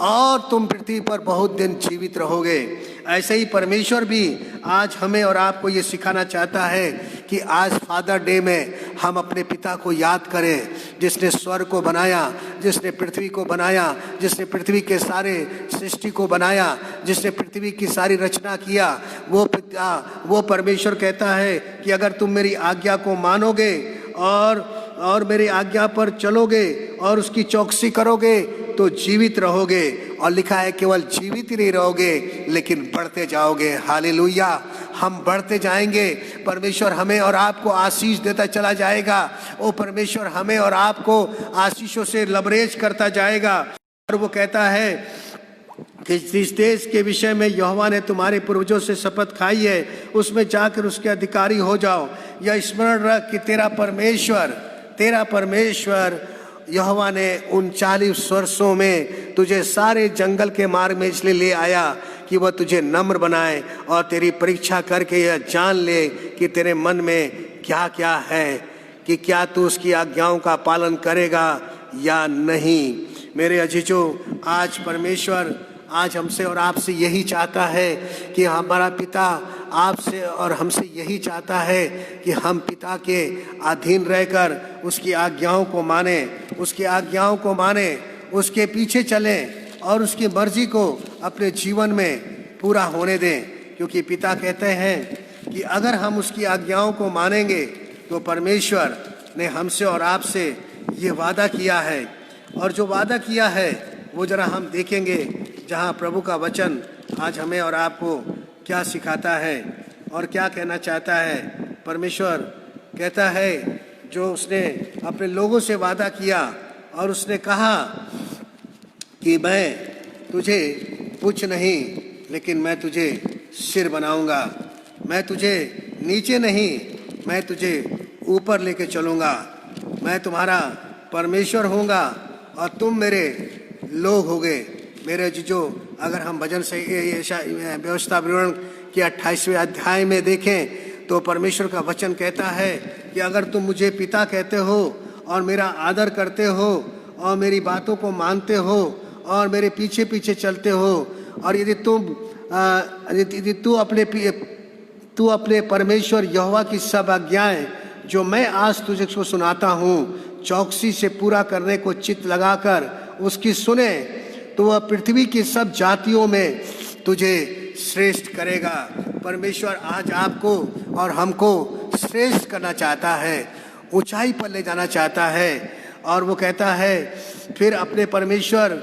और तुम पृथ्वी पर बहुत दिन जीवित रहोगे। ऐसे ही परमेश्वर भी आज हमें और आपको ये सिखाना चाहता है कि आज फादर डे में हम अपने पिता को याद करें, जिसने स्वर्ग को बनाया, जिसने पृथ्वी को बनाया, जिसने पृथ्वी के सारे सृष्टि को बनाया, जिसने पृथ्वी की सारी रचना किया। वो परमेश्वर कहता है कि अगर तुम मेरी आज्ञा को मानोगे और मेरी आज्ञा पर चलोगे और उसकी चौकसी करोगे तो जीवित रहोगे। और लिखा है केवल जीवित ही नहीं रहोगे लेकिन बढ़ते जाओगे। हालेलुया, हम बढ़ते जाएंगे। परमेश्वर हमें और आपको आशीष देता चला जाएगा। वो परमेश्वर हमें और आपको आशीषों से लबरेज करता जाएगा। और वो कहता है कि जिस देश के विषय में यहोवा ने तुम्हारे पूर्वजों से शपथ खाई है उसमें जाकर उसके अधिकारी हो जाओ। यह स्मरण रख कि तेरा परमेश्वर यहोवा ने उन 40 वर्षों में तुझे सारे जंगल के मार्ग में इसलिए ले आया कि वह तुझे नम्र बनाए और तेरी परीक्षा करके यह जान ले कि तेरे मन में क्या क्या है, कि क्या तू उसकी आज्ञाओं का पालन करेगा या नहीं। मेरे अजीजों, आज परमेश्वर आज हमसे और आपसे यही चाहता है कि हमारा पिता आपसे और हमसे यही चाहता है कि हम पिता के अधीन रहकर उसकी आज्ञाओं को माने, उसकी आज्ञाओं को माने, उसके पीछे चलें और उसकी मर्जी को अपने जीवन में पूरा होने दें। क्योंकि पिता कहते हैं कि अगर हम उसकी आज्ञाओं को मानेंगे तो परमेश्वर ने हमसे और आपसे ये वादा किया है। और जो वादा किया है वो जरा हम देखेंगे, जहाँ प्रभु का वचन आज हमें और आपको क्या सिखाता है और क्या कहना चाहता है। परमेश्वर कहता है जो उसने अपने लोगों से वादा किया और उसने कहा कि मैं तुझे पुछ नहीं लेकिन मैं तुझे सिर बनाऊंगा, मैं तुझे नीचे नहीं मैं तुझे ऊपर लेके चलूँगा, मैं तुम्हारा परमेश्वर होऊंगा और तुम मेरे लोग होगे। मेरे जीजो, अगर हम भजन से व्यवस्था विवरण के 28वें अध्याय में देखें तो परमेश्वर का वचन कहता है कि अगर तुम मुझे पिता कहते हो और मेरा आदर करते हो और मेरी बातों को मानते हो और मेरे पीछे पीछे चलते हो और यदि तू अपने परमेश्वर यहोवा की सब आज्ञाएं जो मैं आज तुझे को सुनाता हूँ चौकसी से पूरा करने को चित्त लगाकर उसकी सुने तो वह पृथ्वी की सब जातियों में तुझे श्रेष्ठ करेगा। परमेश्वर आज आपको और हमको श्रेष्ठ करना चाहता है, ऊंचाई पर ले जाना चाहता है। और वो कहता है फिर अपने परमेश्वर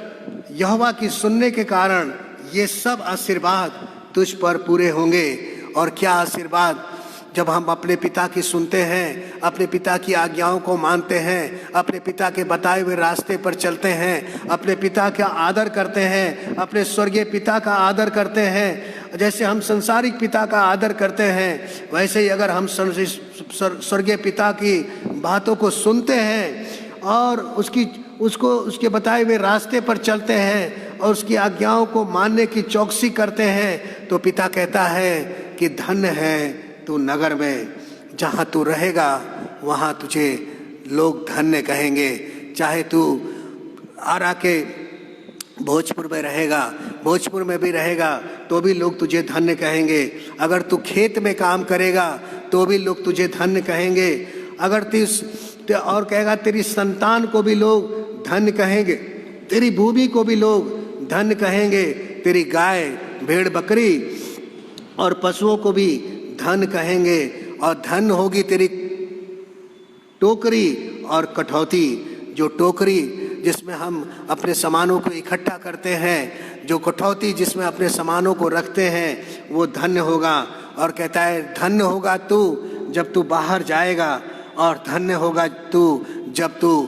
यहोवा की सुनने के कारण ये सब आशीर्वाद तुझ पर पूरे होंगे। और क्या आशीर्वाद, जब हम अपने पिता की सुनते हैं, अपने पिता की आज्ञाओं को मानते हैं, अपने पिता के बताए हुए रास्ते पर चलते हैं, अपने पिता का आदर करते हैं, अपने स्वर्गीय पिता का आदर करते हैं। जैसे हम संसारिक पिता का आदर करते हैं वैसे ही अगर हम स्वर्गीय पिता की बातों को सुनते हैं और उसके बताए हुए रास्ते पर चलते हैं और उसकी आज्ञाओं को मानने की चौकसी करते हैं तो पिता कहता है कि धन्य है तू नगर में, जहाँ तू रहेगा वहाँ तुझे लोग धन्य कहेंगे। चाहे तू आरा के भोजपुर में रहेगा, भोजपुर में भी रहेगा तो भी लोग तुझे धन्य कहेंगे। अगर तू खेत में काम करेगा तो भी लोग तुझे धन्य कहेंगे। अगर और कहेगा तेरी संतान को भी लोग धन्य कहेंगे, तेरी भूमि को भी लोग धन्य कहेंगे, तेरी गाय भेड़ बकरी और पशुओं को भी धन कहेंगे। और धन होगी तेरी टोकरी और कठौती। जो टोकरी जिसमें हम अपने सामानों को इकट्ठा करते हैं, जो कठौती जिसमें अपने सामानों को रखते हैं, वो धन्य होगा। और कहता है धन्य होगा तू जब तू बाहर जाएगा और धन्य होगा तू जब तू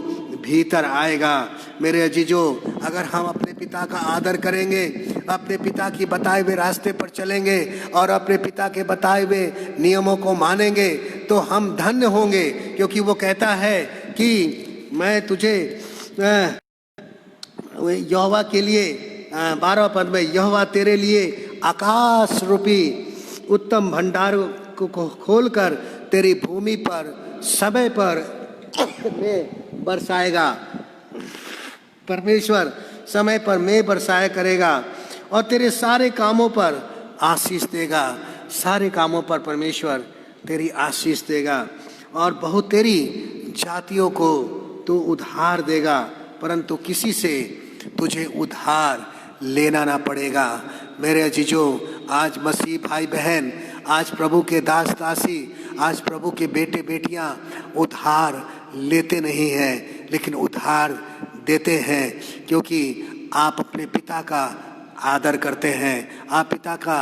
भीतर आएगा। मेरे अजीजो, अगर हम अपने पिता का आदर करेंगे, अपने पिता की बताए हुए रास्ते पर चलेंगे और अपने पिता के बताए हुए नियमों को मानेंगे तो हम धन्य होंगे। क्योंकि वो कहता है कि मैं तुझे यहोवा के लिए 12 पद में यहोवा तेरे लिए आकाश रूपी उत्तम भंडार को खोलकर तेरी भूमि पर समय पर में बरसाएगा। परमेश्वर समय पर में बरसाया करेगा और तेरे सारे कामों पर आशीष देगा। सारे कामों पर परमेश्वर तेरी आशीष देगा और बहुत तेरी जातियों को तू उधार देगा, परंतु किसी से तुझे उधार लेना ना पड़ेगा। मेरे अजीजों, आज मसीह भाई बहन, आज प्रभु के दास दासी, आज प्रभु के बेटे बेटियां उधार लेते नहीं हैं लेकिन उधार देते हैं, क्योंकि आप अपने पिता का आदर करते हैं, आप पिता का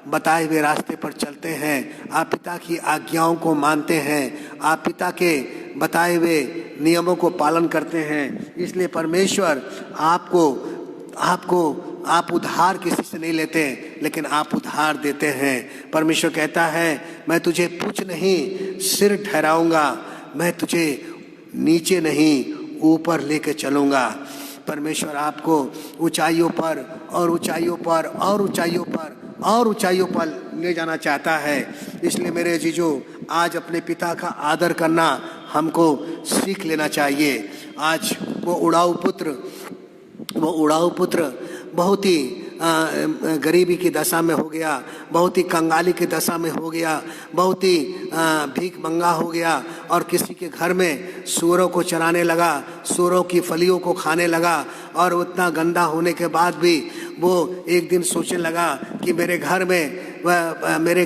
बताए हुए रास्ते पर चलते हैं, आप पिता की आज्ञाओं को मानते हैं, आप पिता के बताए हुए नियमों को पालन करते हैं। इसलिए परमेश्वर आप उधार किसी से नहीं लेते लेकिन आप उधार देते हैं। परमेश्वर कहता है मैं तुझे पुछ नहीं सिर ठहराऊंगा, मैं तुझे नीचे नहीं ऊपर लेके चलूंगा। परमेश्वर आपको ऊंचाइयों पर और ऊंचाइयों पर और ऊंचाइयों पर और ऊंचाइयों पर ले जाना चाहता है। इसलिए मेरे अजीजों, आज अपने पिता का आदर करना हमको सीख लेना चाहिए। आज वो उड़ाऊ पुत्र बहुत ही गरीबी की दशा में हो गया, बहुत ही कंगाली की दशा में हो गया, बहुत ही भीख मंगा हो गया और किसी के घर में सूअरों को चराने लगा, सूअरों की फलियों को खाने लगा। और उतना गंदा होने के बाद भी वो एक दिन सोचने लगा कि मेरे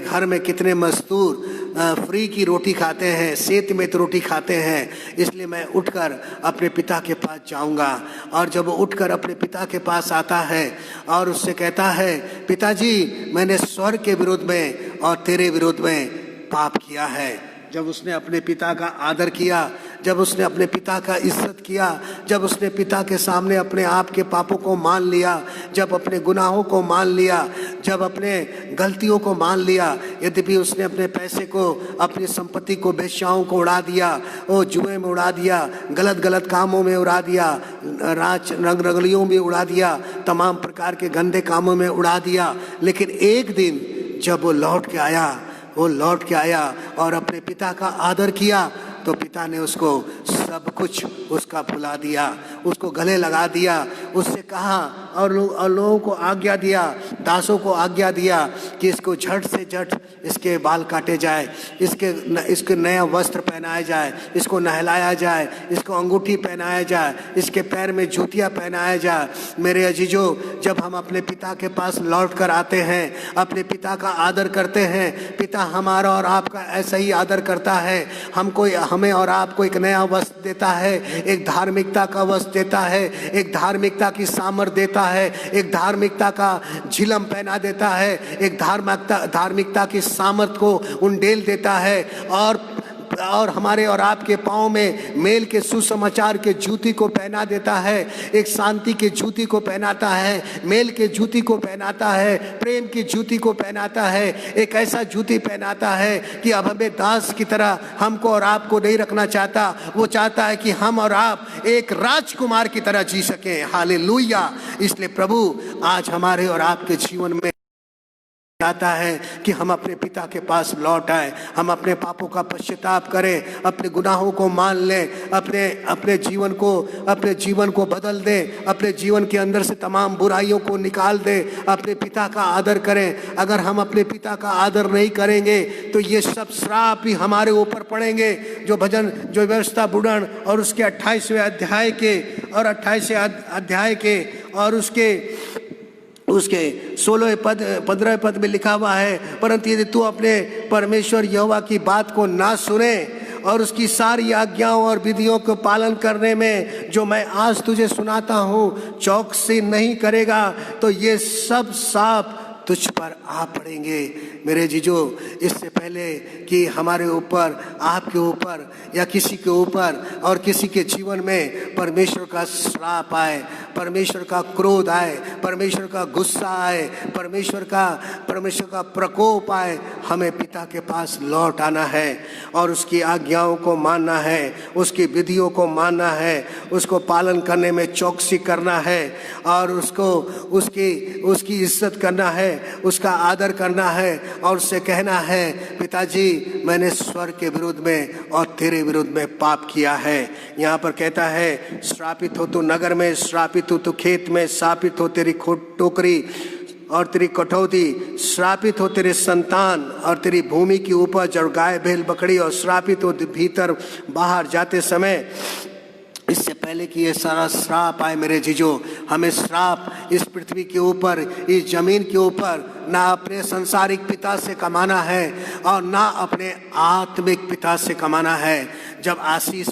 घर में कितने मजदूर फ्री की रोटी खाते हैं, सेत में रोटी खाते हैं, इसलिए मैं उठकर अपने पिता के पास जाऊंगा। और जब वो उठकर अपने पिता के पास आता है और उससे कहता है, पिताजी मैंने स्वर्ग के विरोध में और तेरे विरोध में पाप किया है। जब उसने अपने पिता का आदर किया, जब उसने अपने पिता का इज्जत किया, जब उसने पिता के सामने अपने आप के पापों को मान लिया, जब अपने गुनाहों को मान लिया, जब अपने गलतियों को मान लिया, यद्यपि उसने अपने पैसे को, अपनी संपत्ति को बेश्याओं को उड़ा दिया, वो जुए में उड़ा दिया, गलत गलत कामों में उड़ा दिया, रंगरलियों में उड़ा दिया, तमाम प्रकार के गंदे कामों में उड़ा दिया, लेकिन एक दिन जब वो लौट के आया और अपने पिता का आदर किया तो पिता ने उसको सब कुछ उसका भुला दिया, उसको गले लगा दिया, उससे कहा और लोगों को आज्ञा दिया, दासों को आज्ञा दिया कि इसको झट से झट इसके बाल काटे जाए, इसके नया वस्त्र पहनाया जाए, इसको नहलाया जाए, इसको अंगूठी पहनाया जाए, इसके पैर में जूतियाँ पहनाया जाए। मेरे अजीजों, जब हम अपने पिता के पास लौट कर आते हैं, अपने पिता का आदर करते हैं, पिता हमारा और आपका ऐसा ही आदर करता है। हमें और आपको एक नया वस्त्र देता है, एक धार्मिकता का वस्त्र देता है, एक धार्मिकता की सामर्थ देता है, एक धार्मिकता का झिलम पहना देता है, एक धार्मिकता की सामर्थ को उंडेल देता है और हमारे और आपके पाँव में मेल के सुसमाचार के जूती को पहना देता है, एक शांति के जूती को पहनाता है, मेल के जूती को पहनाता है, प्रेम की जूती को पहनाता है, एक ऐसा जूती पहनाता है कि अब हमें दास की तरह हमको और आपको नहीं रखना चाहता। वो चाहता है कि हम और आप एक राजकुमार की तरह जी सकें। हालेलुया। इसलिए प्रभु आज हमारे और आपके जीवन में आता है कि हम अपने पिता के पास लौट आए, हम अपने पापों का पश्चाताप करें, अपने गुनाहों को मान लें, अपने जीवन को बदल दें, अपने जीवन के अंदर से तमाम बुराइयों को निकाल दें, अपने पिता का आदर करें। अगर हम अपने पिता का आदर नहीं करेंगे तो ये सब श्राप ही हमारे ऊपर पड़ेंगे। जो व्यवस्था बुढ़न और उसके 28वें अध्याय के और 28वें अध्याय के और उसके 15वें पद में लिखा हुआ है, परंतु यदि तू अपने परमेश्वर यहोवा की बात को ना सुने और उसकी सारी आज्ञाओं और विधियों को पालन करने में जो मैं आज तुझे सुनाता हूँ चौकसी नहीं करेगा तो ये सब साप तुझ पर आ पड़ेंगे। मेरे जीजो, इससे पहले कि हमारे ऊपर, आपके ऊपर या किसी के ऊपर और किसी के जीवन में परमेश्वर का श्राप आए, परमेश्वर का क्रोध आए, परमेश्वर का गुस्सा आए, परमेश्वर का प्रकोप आए, हमें पिता के पास लौट आना है और उसकी आज्ञाओं को मानना है, उसकी विधियों को मानना है, उसको पालन करने में चौकसी करना है और उसकी इज्जत करना है, उसका आदर करना है और उससे कहना है, पिताजी मैंने स्वर्ग के विरुद्ध में और तेरे विरुद्ध में पाप किया है। यहाँ पर कहता है, श्रापित हो तू नगर में, श्रापित हो तू खेत में, श्रापित हो तेरी टोकरी और तेरी कटौती, श्रापित हो तेरे संतान और तेरी भूमि की उपज और गाय भेड़ बकरी, और श्रापित हो भीतर बाहर जाते समय। इससे पहले कि ये सारा श्राप आए मेरे जीजो, हमें श्राप इस पृथ्वी के ऊपर, इस जमीन के ऊपर ना अपने सांसारिक पिता से कमाना है और ना अपने आत्मिक पिता से कमाना है। जब आशीष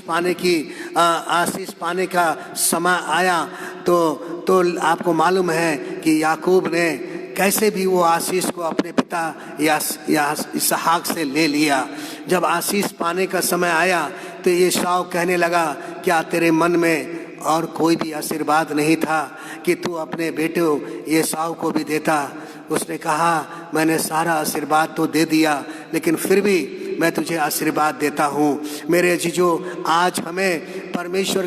पाने का समय आया तो आपको मालूम है कि याकूब ने कैसे भी वो आशीष को अपने पिता या इसहाक से ले लिया। जब आशीष पाने का समय आया तो एसाव कहने लगा, क्या तेरे मन में और कोई भी आशीर्वाद नहीं था कि तू अपने बेटे एसाव को भी देता? उसने कहा, मैंने सारा आशीर्वाद तो दे दिया, लेकिन फिर भी मैं तुझे आशीर्वाद देता हूँ। मेरे जीजो, आज हमें परमेश्वर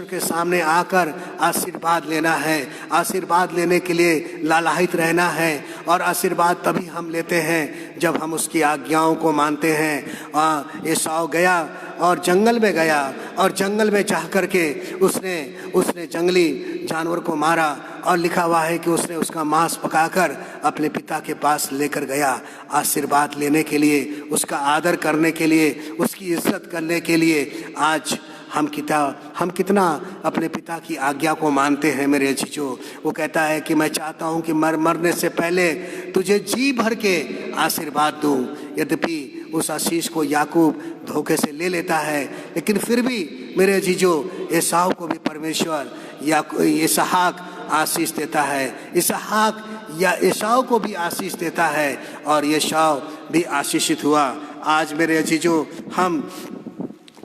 के सामने आकर आशीर्वाद लेना है, आशीर्वाद लेने के लिए लालायित रहना है। और आशीर्वाद तभी हम लेते हैं जब हम उसकी आज्ञाओं को मानते हैं। एसाव गया और जंगल में गया और जंगल में जा कर के उसने जंगली जानवर को मारा और लिखा हुआ है कि उसने उसका मांस पकाकर अपने पिता के पास लेकर गया आशीर्वाद लेने के लिए, उसका आदर करने के लिए, उसकी इज्जत करने के लिए। आज हम कितना अपने पिता की आज्ञा को मानते हैं मेरे अजीजों। वो कहता है कि मैं चाहता हूँ कि मरने से पहले तुझे जी भर के आशीर्वाद दूँ। यद्यपि उस आशीष को याकूब धोखे से ले लेता है, लेकिन फिर भी मेरे अजीजों एसाव को भी परमेश्वर इसहाक आशीष देता है, इसहाक या एसाव को भी आशीष देता है और एसाव भी आशीषित हुआ। आज मेरे अजीजों हम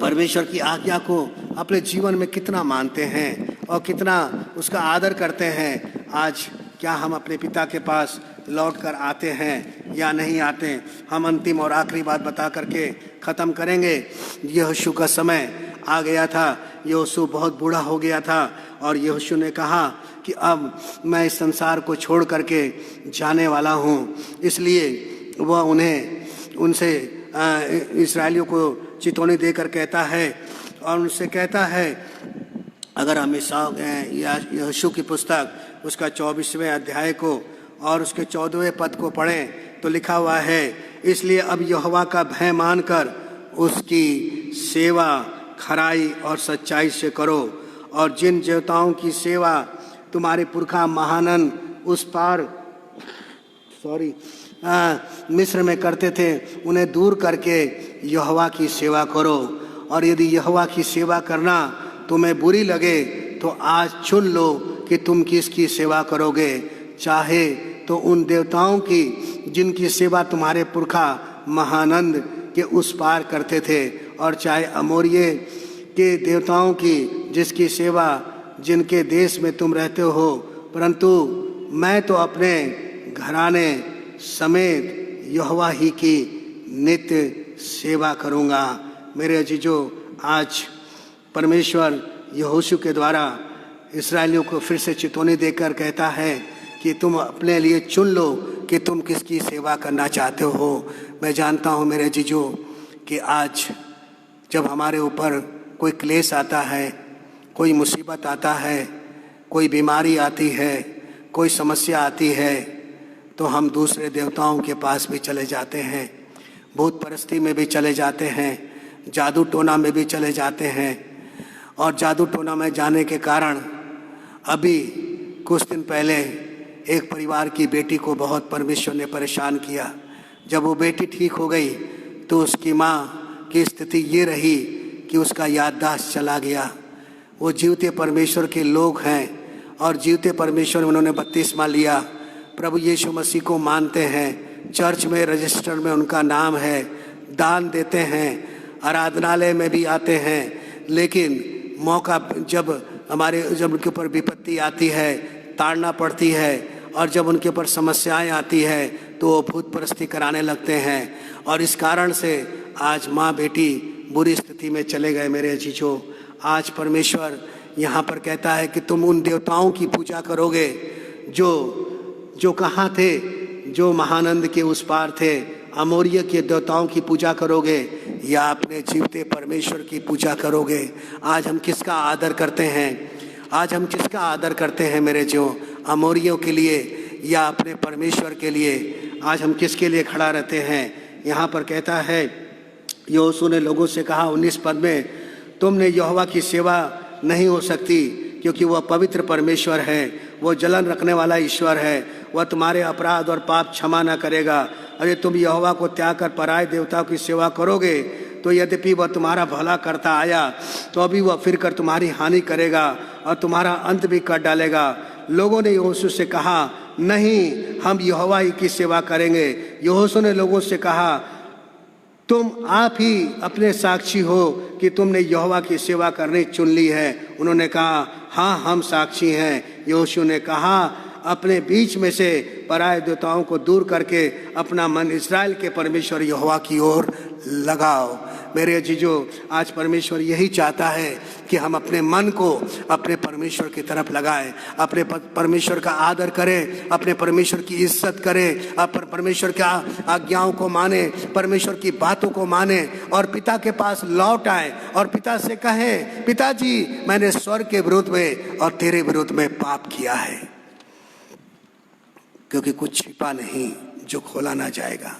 परमेश्वर की आज्ञा को अपने जीवन में कितना मानते हैं और कितना उसका आदर करते हैं। आज क्या हम अपने पिता के पास लौट कर आते हैं या नहीं आते? हम अंतिम और आखिरी बात बता करके ख़त्म करेंगे। यहोशू का समय आ गया था, यहोशू बहुत बूढ़ा हो गया था और यहोशू ने कहा कि अब मैं इस संसार को छोड़ करके जाने वाला हूँ। इसलिए वह उनसे इस्राएलियों को चेतावनी देकर कहता है और उनसे कहता है, अगर हम यहोशू की पुस्तक उसका 24वें अध्याय को और उसके 14वें पद को पढ़ें तो लिखा हुआ है, इसलिए अब यहोवा का भय मानकर उसकी सेवा खराई और सच्चाई से करो और जिन देवताओं की सेवा तुम्हारे पुरखा महानंद उस पार मिस्र में करते थे उन्हें दूर करके यहोवा की सेवा करो। और यदि यहोवा की सेवा करना तुम्हें बुरी लगे तो आज चुन लो कि तुम किसकी सेवा करोगे, चाहे तो उन देवताओं की जिनकी सेवा तुम्हारे पुरखा महानंद के उस पार करते थे और चाहे अमोरिये के देवताओं की जिसकी सेवा जिनके देश में तुम रहते हो, परंतु मैं तो अपने घराने समेत यहोवा ही की नित्य सेवा करूँगा। मेरे अजीजों, आज परमेश्वर यहोशू के द्वारा इस्राएलियों को फिर से चेतावनी देकर कहता है कि तुम अपने लिए चुन लो कि तुम किसकी सेवा करना चाहते हो। मैं जानता हूँ मेरे अजीजों कि आज जब हमारे ऊपर कोई क्लेश आता है, कोई मुसीबत आता है, कोई बीमारी आती है, कोई समस्या आती है, तो हम दूसरे देवताओं के पास भी चले जाते हैं, भूत परस्ती में भी चले जाते हैं, जादू टोना में भी चले जाते हैं। और जादू टोना में जाने के कारण अभी कुछ दिन पहले एक परिवार की बेटी को बहुत परमेश्वर ने परेशान किया। जब वो बेटी ठीक हो गई तो उसकी माँ की स्थिति ये रही कि उसका याददाश्त चला गया। वो जीवते परमेश्वर के लोग हैं और जीवते परमेश्वर में उन्होंने बपतिस्मा लिया, प्रभु यीशु मसीह को मानते हैं, चर्च में रजिस्टर में उनका नाम है, दान देते हैं, आराधनालय में भी आते हैं। लेकिन मौका जब उनके ऊपर विपत्ति आती है, ताड़ना पड़ती है और जब उनके ऊपर समस्याएं आती है तो वो भूत परस्ती कराने लगते हैं। और इस कारण से आज माँ बेटी बुरी स्थिति में चले गए। मेरे अजीजों, आज परमेश्वर यहाँ पर कहता है कि तुम उन देवताओं की पूजा करोगे जो कहाँ थे, जो महानंद के उस पार थे, अमोरिया के देवताओं की पूजा करोगे या अपने जीवते परमेश्वर की पूजा करोगे। आज हम किसका आदर करते हैं? आज हम किसका आदर करते हैं मेरे जो अमोरियों के लिए या अपने परमेश्वर के लिए? आज हम किसके लिए खड़ा रहते हैं? यहाँ पर कहता है, यहोशू ने लोगों से कहा 19 पद में, तुमने यहोवा की सेवा नहीं हो सकती क्योंकि वह पवित्र परमेश्वर है, वह जलन रखने वाला ईश्वर है, वह तुम्हारे अपराध और पाप क्षमा न करेगा। अरे तुम यहोवा को त्याग कर पराये देवताओं की सेवा करोगे तो यद्यपि वह तुम्हारा भला करता आया तो अभी वह फिर कर तुम्हारी हानि करेगा और तुम्हारा अंत भी कर डालेगा। लोगों ने यहोशू से कहा, नहीं, हम यहोवा ही की सेवा करेंगे। यहोशू ने लोगों से कहा, तुम आप ही अपने साक्षी हो कि तुमने यहोवा की सेवा करनी चुन ली है। उन्होंने कहा, हाँ, हम साक्षी हैं। यहोशू ने कहा, अपने बीच में से पराये देवताओं को दूर करके अपना मन इस्राएल के परमेश्वर यहोवा की ओर लगाओ। मेरे अजीजों, आज परमेश्वर यही चाहता है कि हम अपने मन को अपने परमेश्वर की तरफ लगाएं, अपने परमेश्वर का आदर करें, अपने परमेश्वर की इज्जत करें, अपने परमेश्वर की आज्ञाओं को माने, परमेश्वर की बातों को माने और पिता के पास लौट आए और पिता से कहें, पिताजी मैंने स्वर्ग के विरुद्ध में और तेरे विरुद्ध में पाप किया है। क्योंकि कुछ छिपा नहीं जो खोला ना जाएगा,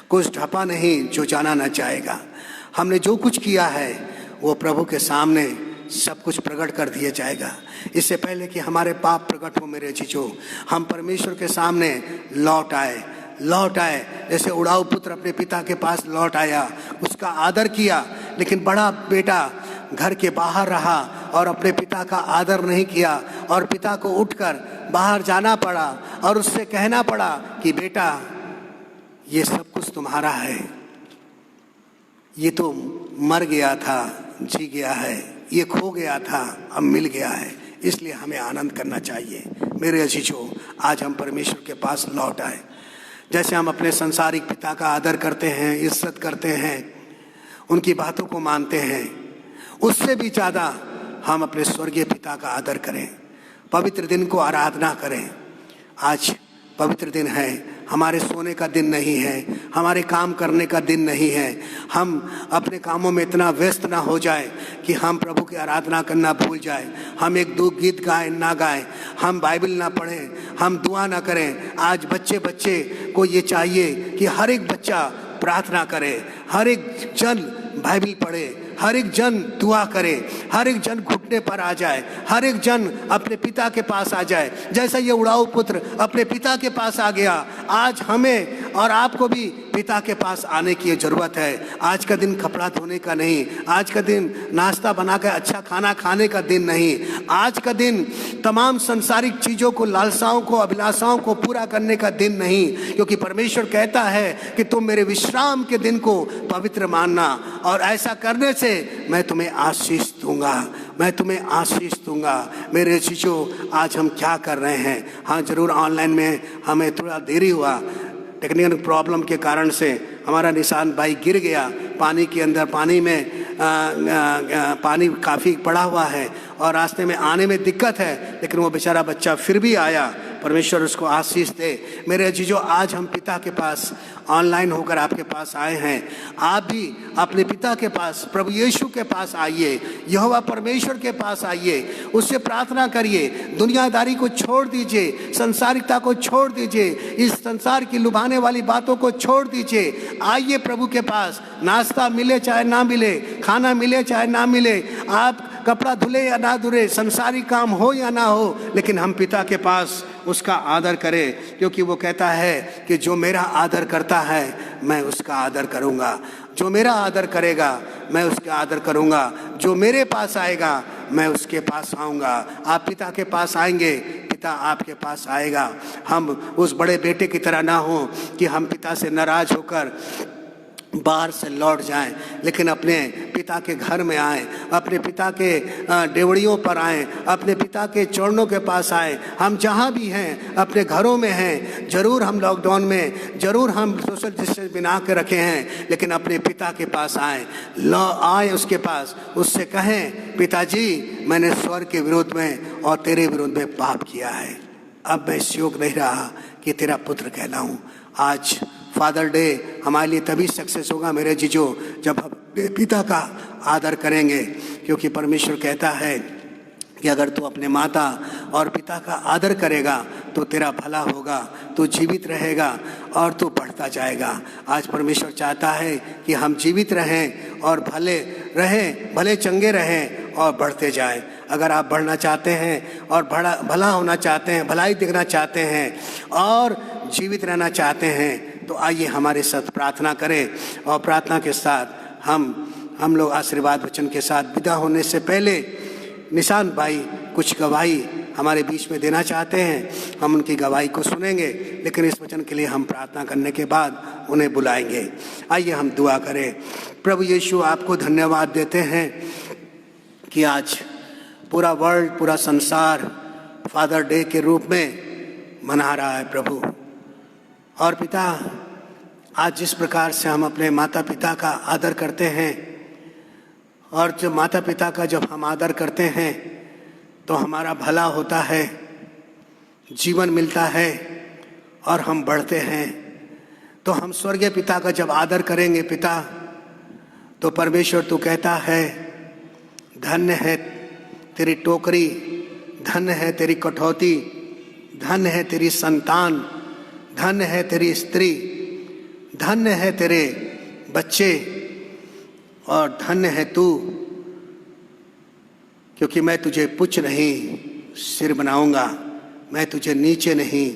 कुछ ढपा नहीं जो जाना ना जाएगा। हमने जो कुछ किया है वो प्रभु के सामने सब कुछ प्रकट कर दिया जाएगा। इससे पहले कि हमारे पाप प्रकट हो मेरे जीजो, हम परमेश्वर के सामने लौट आए। जैसे उड़ाऊ पुत्र अपने पिता के पास लौट आया, उसका आदर किया, लेकिन बड़ा बेटा घर के बाहर रहा और अपने पिता का आदर नहीं किया और पिता को उठकर बाहर जाना पड़ा और उससे कहना पड़ा कि बेटा ये सब कुछ तुम्हारा है, ये तो मर गया था जी गया है, ये खो गया था अब मिल गया है, इसलिए हमें आनंद करना चाहिए। मेरे अजीजों, आज हम परमेश्वर के पास लौट आए। जैसे हम अपने संसारिक पिता का आदर करते हैं, इज्जत करते हैं, उनकी बातों को मानते हैं, उससे भी ज़्यादा हम अपने स्वर्गीय पिता का आदर करें, पवित्र दिन को आराधना करें। आज पवित्र दिन है, हमारे सोने का दिन नहीं है, हमारे काम करने का दिन नहीं है। हम अपने कामों में इतना व्यस्त ना हो जाए कि हम प्रभु की आराधना करना भूल जाए। हम एक दो गीत गाएं ना गाएं, हम बाइबल ना पढ़ें, हम दुआ ना करें। आज बच्चे को ये चाहिए कि हर एक बच्चा प्रार्थना करे, हर एक जन बाइबल पढ़े, हर एक जन दुआ करे, हर एक जन घुटने पर आ जाए, हर एक जन अपने पिता के पास आ जाए। जैसा ये उड़ाऊ पुत्र अपने पिता के पास आ गया, आज हमें और आपको भी पिता के पास आने की ज़रूरत है। आज का दिन कपड़ा धोने का नहीं, आज का दिन नाश्ता बनाकर अच्छा खाना खाने का दिन नहीं, आज का दिन तमाम संसारिक चीज़ों को, लालसाओं को, अभिलाषाओं को पूरा करने का दिन नहीं, क्योंकि परमेश्वर कहता है कि तुम मेरे विश्राम के दिन को पवित्र मानना और ऐसा करने से मैं तुम्हें आशीष दूंगा, मैं तुम्हें आशीष दूंगा। मेरे शिशु, आज हम क्या कर रहे हैं? हाँ, जरूर ऑनलाइन में हमें थोड़ा देरी हुआ, टेक्निकल प्रॉब्लम के कारण से हमारा निशान भाई गिर गया पानी के अंदर। पानी में पानी काफ़ी पड़ा हुआ है और रास्ते में आने में दिक्कत है, लेकिन वो बेचारा बच्चा फिर भी आया। परमेश्वर उसको आशीष दे। मेरे अजीजों, आज हम पिता के पास ऑनलाइन होकर आपके पास आए हैं। आप भी अपने पिता के पास, प्रभु यीशु के पास आइए, यहोवा परमेश्वर के पास आइए, उससे प्रार्थना करिए। दुनियादारी को छोड़ दीजिए, संसारिकता को छोड़ दीजिए, इस संसार की लुभाने वाली बातों को छोड़ दीजिए। आइए प्रभु के पास। नाश्ता मिले चाहे ना मिले, खाना मिले चाहे ना मिले, आप कपड़ा धुले या ना धुले, संसारी काम हो या ना हो, लेकिन हम पिता के पास उसका आदर करें, क्योंकि वो कहता है कि जो मेरा आदर करता है मैं उसका आदर करूँगा, जो मेरा आदर करेगा मैं उसका आदर करूँगा, जो मेरे पास आएगा मैं उसके पास आऊँगा। आप पिता के पास आएंगे, पिता आपके पास आएगा। हम उस बड़े बेटे की तरह ना हो कि हम पिता से नाराज होकर बाहर से लौट जाएं, लेकिन अपने पिता के घर में आएं, अपने पिता के डेवड़ियों पर आएं, अपने पिता के चरणों के पास आएं। हम जहां भी हैं, अपने घरों में हैं, जरूर हम लॉकडाउन में, जरूर हम सोशल डिस्टेंस बना के रखे हैं, लेकिन अपने पिता के पास आएं उसके पास, उससे कहें, पिताजी मैंने स्वर्ग के विरोध में और तेरे विरोध में पाप किया है, अब मैं इस योग नहीं रहा कि तेरा पुत्र कहलाऊं। आज फादर डे हमारे लिए तभी सक्सेस होगा मेरे जीजो, जब हम पिता का आदर करेंगे, क्योंकि परमेश्वर कहता है कि अगर तू अपने माता और पिता का आदर करेगा तो तेरा भला होगा, तू जीवित रहेगा और तू बढ़ता जाएगा। आज परमेश्वर चाहता है कि हम जीवित रहें और भले चंगे रहें और बढ़ते जाएं। अगर आप बढ़ना चाहते हैं और भला होना चाहते हैं, भलाई दिखना चाहते हैं और जीवित रहना चाहते हैं, तो आइए हमारे साथ प्रार्थना करें। और प्रार्थना के साथ हम लोग आशीर्वाद वचन के साथ विदा होने से पहले निशान भाई कुछ गवाही हमारे बीच में देना चाहते हैं। हम उनकी गवाही को सुनेंगे, लेकिन इस वचन के लिए हम प्रार्थना करने के बाद उन्हें बुलाएंगे। आइए हम दुआ करें। प्रभु यीशु, आपको धन्यवाद देते हैं कि आज पूरा वर्ल्ड, पूरा संसार फादर डे के रूप में मना रहा है प्रभु। और पिता, आज जिस प्रकार से हम अपने माता पिता का आदर करते हैं, और जब माता पिता का जब हम आदर करते हैं तो हमारा भला होता है, जीवन मिलता है और हम बढ़ते हैं। तो हम स्वर्गीय पिता का जब आदर करेंगे पिता, तो परमेश्वर तू कहता है धन्य है तेरी टोकरी, धन्य है तेरी कठौती, धन्य है तेरी संतान, धन्य है तेरी स्त्री, धन्य है तेरे बच्चे, और धन्य है तू, क्योंकि मैं तुझे पुच्छ नहीं सिर बनाऊंगा, मैं तुझे नीचे नहीं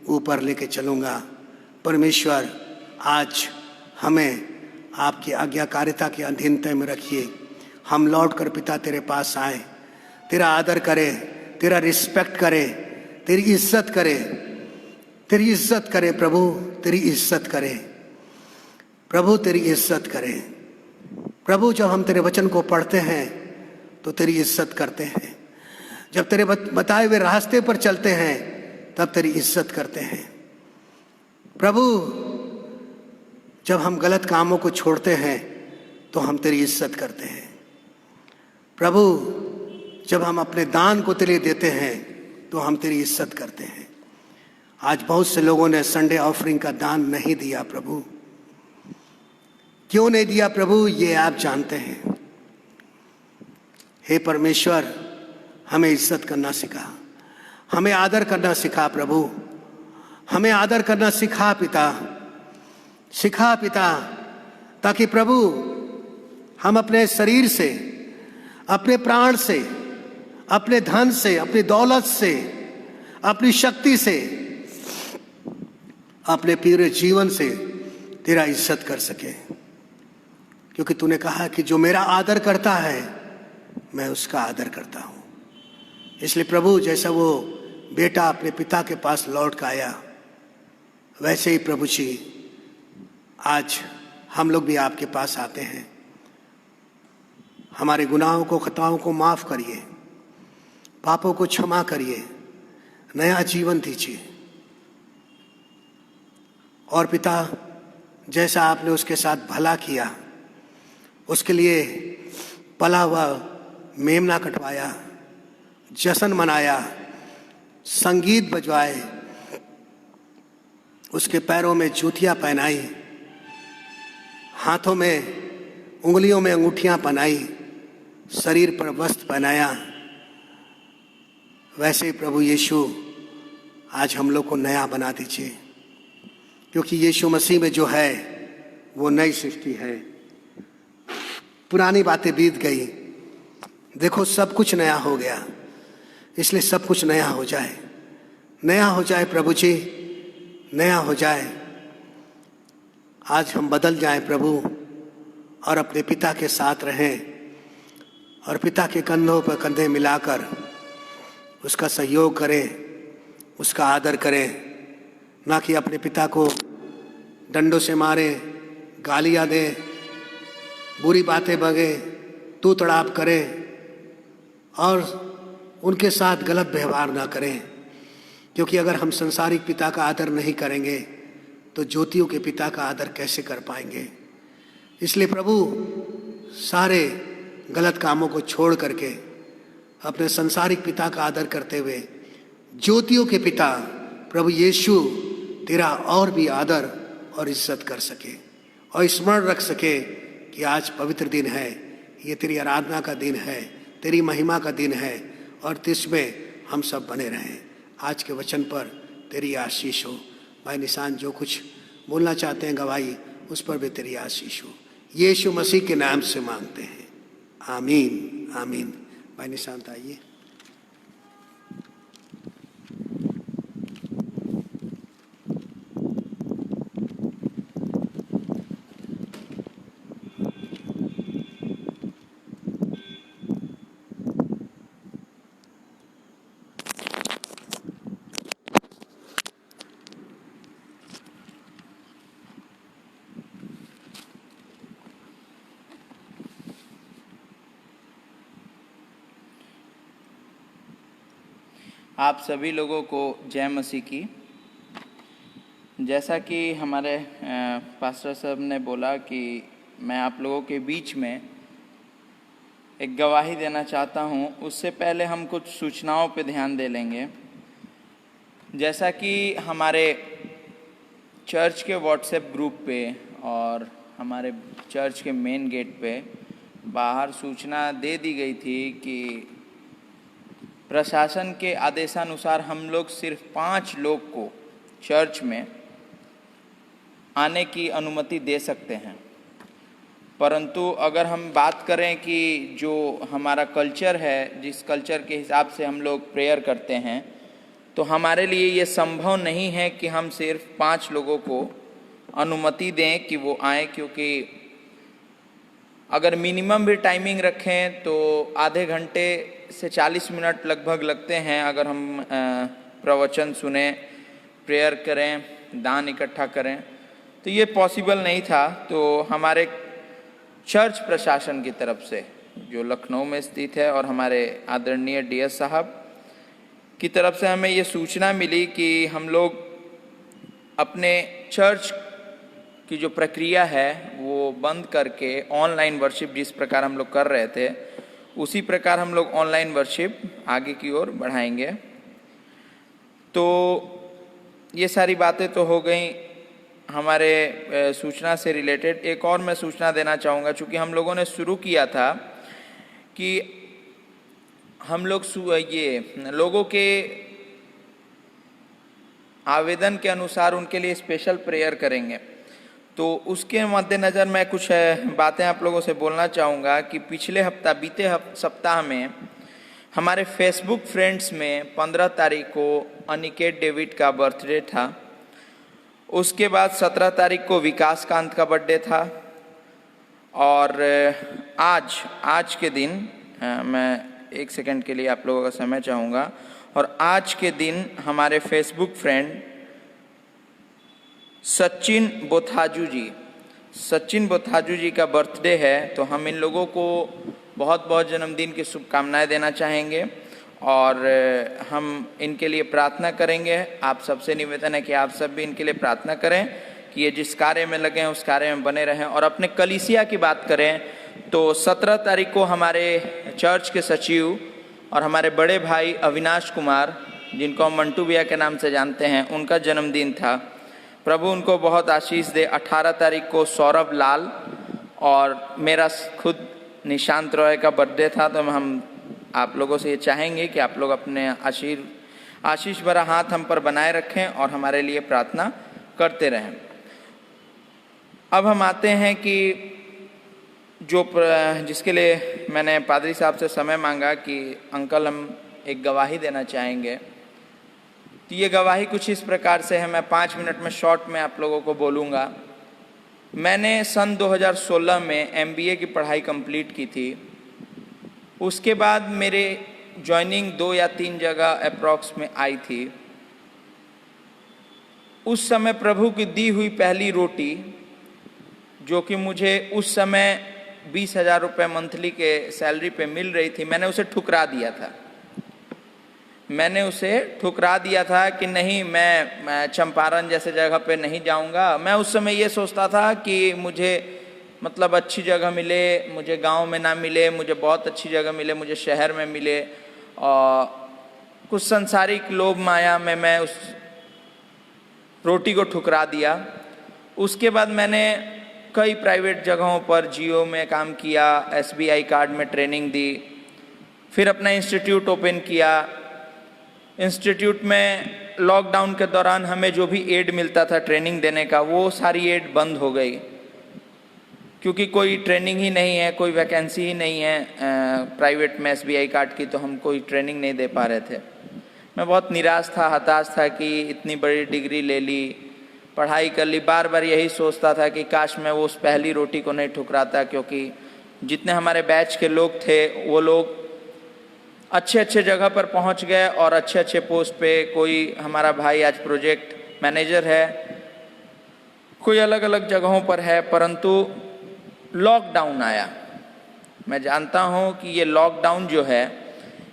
ऊपर लेके चलूंगा। परमेश्वर, आज हमें आपकी आज्ञाकारिता की अधीनता में रखिए। हम लौट कर पिता तेरे पास आए, तेरा आदर करें, तेरा रिस्पेक्ट करें, तेरी इज्जत करें, तेरी इज्जत करें प्रभु, तेरी इज्जत करें प्रभु, तेरी इज्जत करें प्रभु। जब हम तेरे वचन को पढ़ते हैं तो तेरी इज्जत करते हैं, जब तेरे बताए हुए रास्ते पर चलते हैं तब तेरी इज्जत करते हैं प्रभु। जब हम गलत कामों को छोड़ते हैं तो हम तेरी इज्जत करते हैं प्रभु। जब हम अपने दान को तेरे देते हैं तो हम तेरी इज्जत करते हैं। आज बहुत से लोगों ने संडे ऑफरिंग का दान नहीं दिया प्रभु। क्यों नहीं दिया प्रभु, ये आप जानते हैं। हे परमेश्वर, हमें इज्जत करना सिखा, हमें आदर करना सिखा प्रभु, हमें आदर करना सिखा पिता, सिखा पिता, ताकि प्रभु हम अपने शरीर से, अपने प्राण से, अपने धन से, अपनी दौलत से, अपनी शक्ति से, अपने पूरे जीवन से तेरा इज्जत कर सके। क्योंकि तूने कहा कि जो मेरा आदर करता है मैं उसका आदर करता हूं। इसलिए प्रभु, जैसा वो बेटा अपने पिता के पास लौट कर आया, वैसे ही प्रभु जी आज हम लोग भी आपके पास आते हैं। हमारे गुनाहों को, खताओं को माफ करिए, पापों को क्षमा करिए, नया जीवन दीजिए। और पिता, जैसा आपने उसके साथ भला किया, उसके लिए पला हुआ मेमना कटवाया, जश्न मनाया, संगीत बजवाए, उसके पैरों में जूतियां पहनाई, हाथों में, उंगलियों में अंगूठियां पहनाई, शरीर पर वस्त्र पहनाया, वैसे ही प्रभु यीशु आज हम लोग को नया बना दीजिए। क्योंकि यीशु मसीह में जो है वो नई सृष्टि है। पुरानी बातें बीत गई, देखो सब कुछ नया हो गया। इसलिए सब कुछ नया हो जाए, नया हो जाए प्रभु जी, नया हो जाए। आज हम बदल जाएं प्रभु, और अपने पिता के साथ रहें, और पिता के कंधों पर कंधे मिलाकर उसका सहयोग करें, उसका आदर करें। ना कि अपने पिता को डंडों से मारे, गालियां दें, बुरी बातें बगे, तू तड़ाप करें, और उनके साथ गलत व्यवहार ना करें। क्योंकि अगर हम संसारिक पिता का आदर नहीं करेंगे तो ज्योतियों के पिता का आदर कैसे कर पाएंगे। इसलिए प्रभु, सारे गलत कामों को छोड़ करके अपने संसारिक पिता का आदर करते हुए ज्योतियों के पिता प्रभु यीशु तेरा और भी आदर और इज्जत कर सके, और स्मरण रख सके कि आज पवित्र दिन है, ये तेरी आराधना का दिन है, तेरी महिमा का दिन है, और तिसमें हम सब बने रहें। आज के वचन पर तेरी आशीष हो। भाई निशान जो कुछ बोलना चाहते हैं गवाही, उस पर भी तेरी आशीष हो। यीशु मसीह के नाम से मांगते हैं, आमीन आमीन। भाई निशांत आइए। आप सभी लोगों को जय मसीह की। जैसा कि हमारे पास्टर साहब ने बोला कि मैं आप लोगों के बीच में एक गवाही देना चाहता हूं, उससे पहले हम कुछ सूचनाओं पे ध्यान दे लेंगे। जैसा कि हमारे चर्च के व्हाट्सएप ग्रुप पे और हमारे चर्च के मेन गेट पे बाहर सूचना दे दी गई थी कि प्रशासन के आदेशानुसार हम लोग सिर्फ 5 लोग को चर्च में आने की अनुमति दे सकते हैं। परंतु अगर हम बात करें कि जो हमारा कल्चर है, जिस कल्चर के हिसाब से हम लोग प्रेयर करते हैं, तो हमारे लिए ये संभव नहीं है कि हम सिर्फ 5 लोगों को अनुमति दें कि वो आए, क्योंकि अगर मिनिमम भी टाइमिंग रखें तो आधे घंटे से 40 मिनट लगभग लगते हैं। अगर हम प्रवचन सुने, प्रेयर करें, दान इकट्ठा करें, तो ये पॉसिबल नहीं था। तो हमारे चर्च प्रशासन की तरफ से, जो लखनऊ में स्थित है, और हमारे आदरणीय DS साहब की तरफ से हमें ये सूचना मिली कि हम लोग अपने चर्च की जो प्रक्रिया है वो बंद करके ऑनलाइन वर्शिप जिस प्रकार हम लोग कर रहे थे, उसी प्रकार हम लोग ऑनलाइन वर्शिप आगे की ओर बढ़ाएंगे। तो ये सारी बातें तो हो गई हमारे सूचना से रिलेटेड। एक और मैं सूचना देना चाहूँगा, चूँकि हम लोगों ने शुरू किया था कि हम लोग ये लोगों के आवेदन के अनुसार उनके लिए स्पेशल प्रेयर करेंगे। तो उसके मद्देनज़र मैं कुछ बातें आप लोगों से बोलना चाहूँगा कि बीते सप्ताह में हमारे फेसबुक फ्रेंड्स में 15 तारीख को अनिकेत डेविड का बर्थडे था। उसके बाद 17 तारीख को विकास कांत का बर्थडे था। और आज के दिन मैं 1 सेकंड के लिए आप लोगों का समय चाहूँगा। और आज के दिन हमारे फेसबुक फ्रेंड सचिन बोथाजू जी का बर्थडे है। तो हम इन लोगों को बहुत बहुत जन्मदिन की शुभकामनाएं देना चाहेंगे और हम इनके लिए प्रार्थना करेंगे। आप सबसे निवेदन है कि आप सब भी इनके लिए प्रार्थना करें कि ये जिस कार्य में लगे हैं उस कार्य में बने रहें। और अपने कलीसिया की बात करें तो 17 तारीख को हमारे चर्च के सचिव और हमारे बड़े भाई अविनाश कुमार, जिनको हम मंटू भैया के नाम से जानते हैं, उनका जन्मदिन था। प्रभु उनको बहुत आशीष दे। 18 तारीख को सौरभ लाल और मेरा खुद निशांत रॉय का बर्थडे था। तो हम आप लोगों से ये चाहेंगे कि आप लोग अपने आशीष भरा हाथ हम पर बनाए रखें और हमारे लिए प्रार्थना करते रहें। अब हम आते हैं कि जिसके लिए मैंने पादरी साहब से समय मांगा कि अंकल हम एक गवाही देना चाहेंगे। तो ये गवाही कुछ इस प्रकार से है, मैं 5 मिनट में शॉर्ट में आप लोगों को बोलूँगा। मैंने सन 2016 में MBA की पढ़ाई कंप्लीट की थी। उसके बाद मेरे जॉइनिंग 2 या 3 जगह अप्रॉक्स में आई थी। उस समय प्रभु की दी हुई पहली रोटी, जो कि मुझे उस समय 20,000 रुपये मंथली के सैलरी पे मिल रही थी, मैंने उसे ठुकरा दिया था कि नहीं, मैं चंपारण जैसे जगह पे नहीं जाऊंगा। मैं उस समय ये सोचता था कि मुझे मतलब अच्छी जगह मिले, मुझे गांव में ना मिले, मुझे बहुत अच्छी जगह मिले, मुझे शहर में मिले। और कुछ सांसारिक लोभ माया में मैं उस रोटी को ठुकरा दिया। उसके बाद मैंने कई प्राइवेट जगहों पर जियो में काम किया, SBI कार्ड में ट्रेनिंग दी, फिर अपना इंस्टीट्यूट ओपन किया। इंस्टीट्यूट में लॉकडाउन के दौरान हमें जो भी एड मिलता था ट्रेनिंग देने का, वो सारी एड बंद हो गई, क्योंकि कोई ट्रेनिंग ही नहीं है, कोई वैकेंसी ही नहीं है प्राइवेट में SBI कार्ड की, तो हम कोई ट्रेनिंग नहीं दे पा रहे थे। मैं बहुत निराश था, हताश था कि इतनी बड़ी डिग्री ले ली, पढ़ाई कर ली, बार बार यही सोचता था कि काश मैं वो उस पहली रोटी को नहीं ठुकराता, क्योंकि जितने हमारे बैच के लोग थे वो लोग अच्छे अच्छे जगह पर पहुंच गए और अच्छे अच्छे पोस्ट पे। कोई हमारा भाई आज प्रोजेक्ट मैनेजर है, कोई अलग अलग जगहों पर है, परंतु लॉकडाउन आया। मैं जानता हूं कि ये लॉकडाउन जो है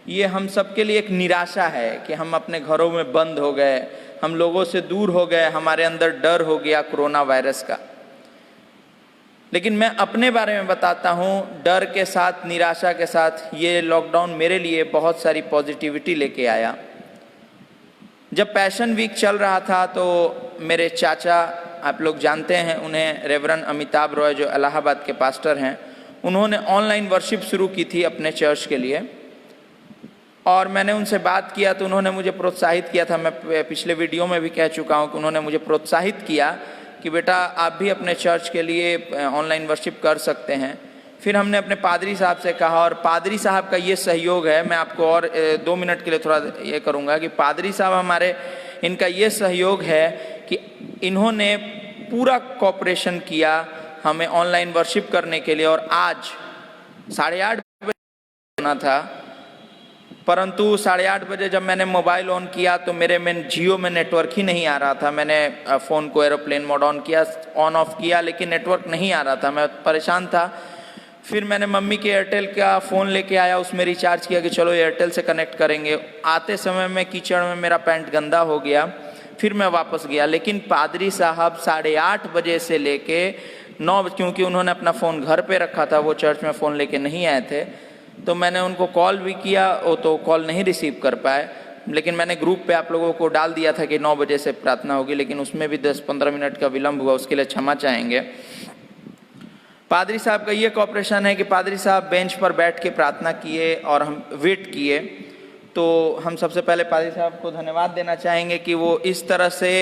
ये हम सबके लिए एक निराशा है कि हम अपने घरों में बंद हो गए, हम लोगों से दूर हो गए, हमारे अंदर डर हो गया कोरोना वायरस का। लेकिन मैं अपने बारे में बताता हूँ, डर के साथ, निराशा के साथ ये लॉकडाउन मेरे लिए बहुत सारी पॉजिटिविटी लेके आया। जब पैशन वीक चल रहा था तो मेरे चाचा, आप लोग जानते हैं उन्हें, रेवरेंड अमिताभ रॉय, जो इलाहाबाद के पास्टर हैं, उन्होंने ऑनलाइन वर्शिप शुरू की थी अपने चर्च के लिए। और मैंने उनसे बात किया तो उन्होंने मुझे प्रोत्साहित किया था। मैं पिछले वीडियो में भी कह चुका हूँ कि उन्होंने मुझे प्रोत्साहित किया कि बेटा आप भी अपने चर्च के लिए ऑनलाइन वर्शिप कर सकते हैं। फिर हमने अपने पादरी साहब से कहा, और पादरी साहब का ये सहयोग है, मैं आपको और 2 मिनट के लिए थोड़ा ये करूँगा कि पादरी साहब हमारे, इनका ये सहयोग है कि इन्होंने पूरा कोऑपरेशन किया हमें ऑनलाइन वर्शिप करने के लिए। और आज 8:30 बजे होना था, परंतु 8:30 बजे जब मैंने मोबाइल ऑन किया तो मेरे में जियो में नेटवर्क ही नहीं आ रहा था। मैंने फ़ोन को एरोप्लेन मोड ऑन ऑफ किया, लेकिन नेटवर्क नहीं आ रहा था, मैं परेशान था। फिर मैंने मम्मी के एयरटेल का फ़ोन लेके आया, उसमें रिचार्ज किया कि चलो एयरटेल से कनेक्ट करेंगे। आते समय में कीचड़ में मेरा पैंट गंदा हो गया, फिर मैं वापस गया। लेकिन पादरी साहब 8:30 बजे से लेके 9 बजे, क्योंकि उन्होंने अपना फ़ोन घर पे रखा था, वो चर्च में फ़ोन लेके नहीं आए थे, तो मैंने उनको कॉल भी किया, वो तो कॉल नहीं रिसीव कर पाए। लेकिन मैंने ग्रुप पे आप लोगों को डाल दिया था कि 9 बजे से प्रार्थना होगी, लेकिन उसमें भी 10-15 मिनट का विलम्ब हुआ, उसके लिए क्षमा चाहेंगे। पादरी साहब का ये कॉपरेशन है कि पादरी साहब बेंच पर बैठ के प्रार्थना किए और हम वेट किए। तो हम सबसे पहले पादरी साहब को धन्यवाद देना चाहेंगे कि वो इस तरह से,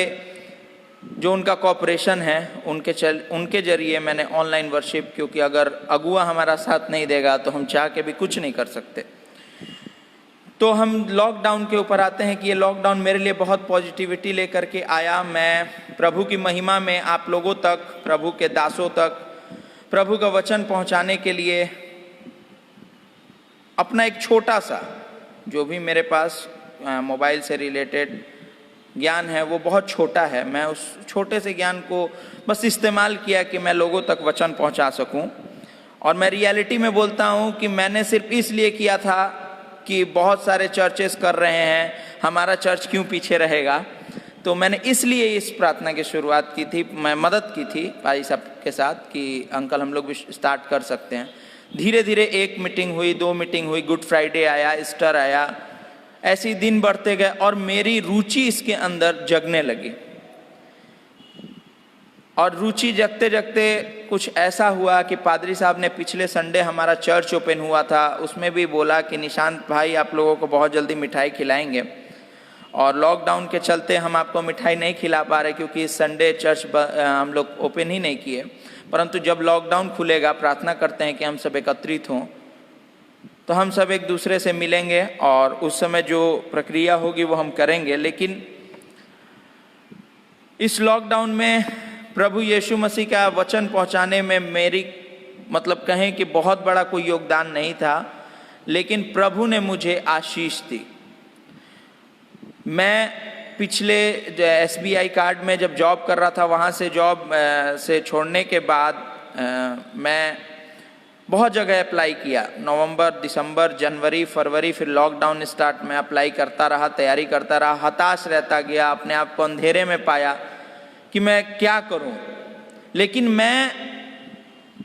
जो उनका कॉपरेशन है, उनके जरिए मैंने ऑनलाइन वर्शिप, क्योंकि अगर अगुआ हमारा साथ नहीं देगा तो हम चाह के भी कुछ नहीं कर सकते। तो हम लॉकडाउन के ऊपर आते हैं कि ये लॉकडाउन मेरे लिए बहुत पॉजिटिविटी लेकर के आया। मैं प्रभु की महिमा में आप लोगों तक, प्रभु के दासों तक प्रभु का वचन पहुंचाने के लिए अपना एक छोटा सा, जो भी मेरे पास मोबाइल से रिलेटेड ज्ञान है वो बहुत छोटा है, मैं उस छोटे से ज्ञान को बस इस्तेमाल किया कि मैं लोगों तक वचन पहुंचा सकूं। और मैं रियलिटी में बोलता हूं कि मैंने सिर्फ इसलिए किया था कि बहुत सारे चर्चेस कर रहे हैं, हमारा चर्च क्यों पीछे रहेगा। तो मैंने इसलिए इस प्रार्थना की शुरुआत की थी, मैं मदद की थी भाई साहब के साथ कि अंकल हम लोग भी स्टार्ट कर सकते हैं। धीरे धीरे 1 मीटिंग हुई, 2 मीटिंग हुई, गुड फ्राइडे आया, ईस्टर आया, ऐसे ही दिन बढ़ते गए और मेरी रुचि इसके अंदर जगने लगी। और रुचि जगते जगते कुछ ऐसा हुआ कि पादरी साहब ने पिछले संडे हमारा चर्च ओपन हुआ था, उसमें भी बोला कि निशांत भाई आप लोगों को बहुत जल्दी मिठाई खिलाएंगे। और लॉकडाउन के चलते हम आपको मिठाई नहीं खिला पा रहे क्योंकि इस संडे चर्च हम लोग ओपन ही नहीं किए, परंतु जब लॉकडाउन खुलेगा प्रार्थना करते हैं कि हम सब एकत्रित हों, तो हम सब एक दूसरे से मिलेंगे और उस समय जो प्रक्रिया होगी वो हम करेंगे। लेकिन इस लॉकडाउन में प्रभु यीशु मसीह का वचन पहुंचाने में मेरी, मतलब कहें कि बहुत बड़ा कोई योगदान नहीं था, लेकिन प्रभु ने मुझे आशीष दी। मैं पिछले SBI कार्ड में जब जॉब कर रहा था, वहाँ से जॉब से छोड़ने के बाद मैं बहुत जगह अप्लाई किया, नवंबर, दिसंबर, जनवरी, फरवरी, फिर लॉकडाउन स्टार्ट में अप्लाई करता रहा, तैयारी करता रहा, हताश रहता गया, अपने आप को अंधेरे में पाया कि मैं क्या करूं। लेकिन मैं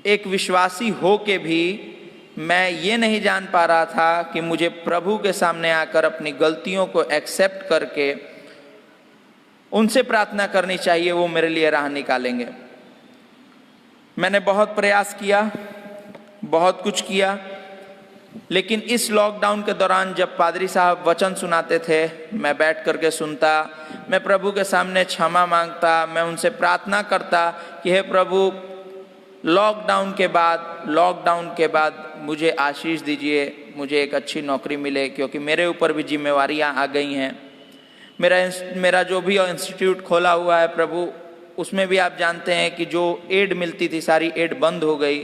एक विश्वासी हो के भी मैं ये नहीं जान पा रहा था कि मुझे प्रभु के सामने आकर अपनी गलतियों को एक्सेप्ट करके उनसे प्रार्थना करनी चाहिए, वो मेरे लिए राह निकालेंगे। मैंने बहुत प्रयास किया, बहुत कुछ किया, लेकिन इस लॉकडाउन के दौरान जब पादरी साहब वचन सुनाते थे, मैं बैठ करके सुनता, मैं प्रभु के सामने क्षमा मांगता, मैं उनसे प्रार्थना करता कि हे प्रभु लॉकडाउन के बाद मुझे आशीष दीजिए, मुझे एक अच्छी नौकरी मिले, क्योंकि मेरे ऊपर भी जिम्मेवारियां आ गई हैं। मेरा जो भी इंस्टीट्यूट खोला हुआ है प्रभु, उसमें भी आप जानते हैं कि जो एड मिलती थी सारी एड बंद हो गई।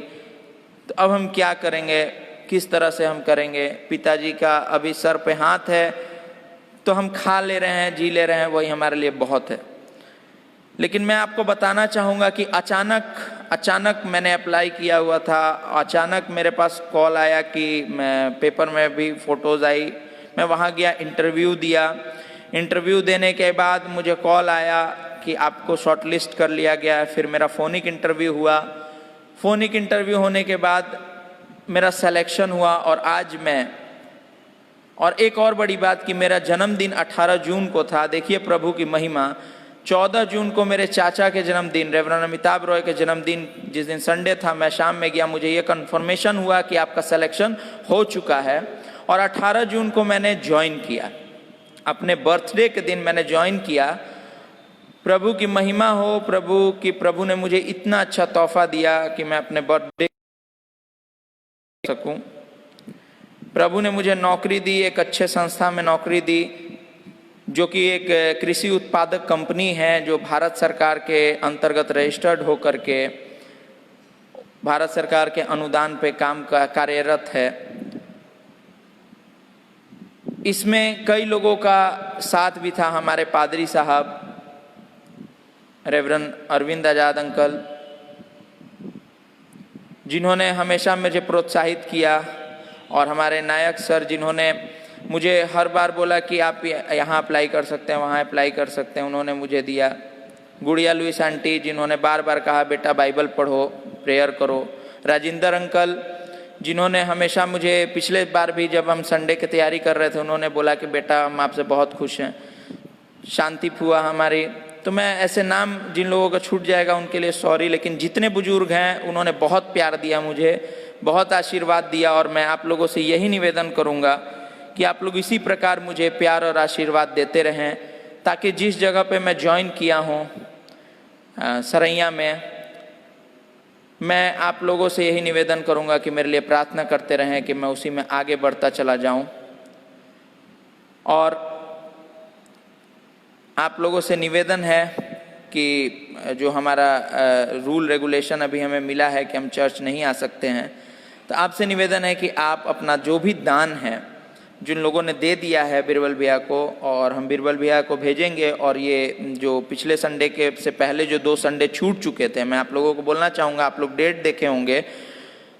तो अब हम क्या करेंगे, किस तरह से हम करेंगे। पिताजी का अभी सर पे हाथ है, तो हम खा ले रहे हैं, जी ले रहे हैं, वही हमारे लिए बहुत है। लेकिन मैं आपको बताना चाहूँगा कि अचानक मैंने अप्लाई किया हुआ था, अचानक मेरे पास कॉल आया कि मैं पेपर में भी फ़ोटोज़ आई, मैं वहाँ गया, इंटरव्यू दिया। इंटरव्यू देने के बाद मुझे कॉल आया कि आपको शॉर्टलिस्ट कर लिया गया है। फिर मेरा फ़ोनिक इंटरव्यू हुआ। फ़ोनिक इंटरव्यू होने के बाद मेरा सिलेक्शन हुआ और आज मैं, और एक और बड़ी बात कि मेरा जन्मदिन 18 जून को था। देखिए प्रभु की महिमा। 14 जून को मेरे चाचा के जन्मदिन, रेवरेंड अमिताभ रॉय के जन्मदिन, जिस दिन संडे था, मैं शाम में गया, मुझे ये कंफर्मेशन हुआ कि आपका सिलेक्शन हो चुका है। और 18 जून को मैंने ज्वाइन किया, अपने बर्थडे के दिन मैंने ज्वाइन किया। प्रभु की महिमा हो, प्रभु ने मुझे इतना अच्छा तोहफा दिया कि मैं अपने बर्थडे सकूं। प्रभु ने मुझे नौकरी दी, एक अच्छे संस्था में नौकरी दी, जो कि एक कृषि उत्पादक कंपनी है, जो भारत सरकार के अंतर्गत रजिस्टर्ड होकर के भारत सरकार के अनुदान पे कार्यरत है। इसमें कई लोगों का साथ भी था। हमारे पादरी साहब रेवरेंड अरविंद आजाद अंकल, जिन्होंने हमेशा मुझे प्रोत्साहित किया, और हमारे नायक सर, जिन्होंने मुझे हर बार बोला कि आप यहाँ अप्लाई कर सकते हैं, वहाँ अप्लाई कर सकते हैं, उन्होंने मुझे दिया। गुड़िया लुइस आंटी, जिन्होंने बार बार कहा बेटा बाइबल पढ़ो, प्रेयर करो। राजेंद्र अंकल, जिन्होंने हमेशा मुझे, पिछले बार भी जब हम संडे की तैयारी कर रहे थे, उन्होंने बोला कि बेटा हम आपसे बहुत खुश हैं। शांति फुआ हमारी, तो मैं ऐसे नाम जिन लोगों का छूट जाएगा उनके लिए सॉरी, लेकिन जितने बुजुर्ग हैं उन्होंने बहुत प्यार दिया मुझे, बहुत आशीर्वाद दिया। और मैं आप लोगों से यही निवेदन करूंगा कि आप लोग इसी प्रकार मुझे प्यार और आशीर्वाद देते रहें, ताकि जिस जगह पे मैं ज्वाइन किया हूँ सरैया में, मैं आप लोगों से यही निवेदन करूंगा कि मेरे लिए प्रार्थना करते रहें कि मैं उसी में आगे बढ़ता चला जाऊं। और आप लोगों से निवेदन है कि जो हमारा रूल रेगुलेशन अभी हमें मिला है कि हम चर्च नहीं आ सकते हैं, तो आपसे निवेदन है कि आप अपना जो भी दान है, जिन लोगों ने दे दिया है बीरबल भैया को, और हम बीरबल भैया को भेजेंगे। और ये जो पिछले संडे के से पहले जो 2 संडे छूट चुके थे, मैं आप लोगों को बोलना चाहूँगा, आप लोग डेट देखे होंगे,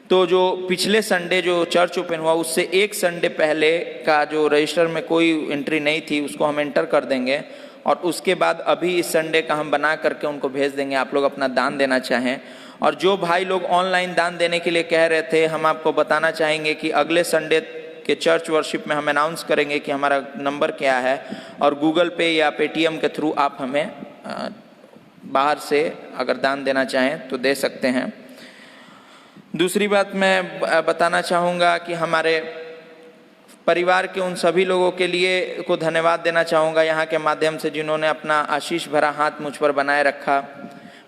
तो जो पिछले संडे जो चर्च ओपन हुआ, उससे 1 संडे पहले का जो रजिस्टर में कोई एंट्री नहीं थी, उसको हम एंटर कर देंगे। और उसके बाद अभी इस संडे का हम बना करके उनको भेज देंगे। आप लोग अपना दान देना चाहें। और जो भाई लोग ऑनलाइन दान देने के लिए कह रहे थे, हम आपको बताना चाहेंगे कि अगले संडे के चर्च वर्शिप में हम अनाउंस करेंगे कि हमारा नंबर क्या है, और गूगल पे या पेटीएम के थ्रू आप हमें बाहर से अगर दान देना चाहें तो दे सकते हैं। दूसरी बात मैं बताना चाहूँगा कि हमारे परिवार के उन सभी लोगों के लिए को धन्यवाद देना चाहूँगा यहाँ के माध्यम से, जिन्होंने अपना आशीष भरा हाथ मुझ पर बनाए रखा।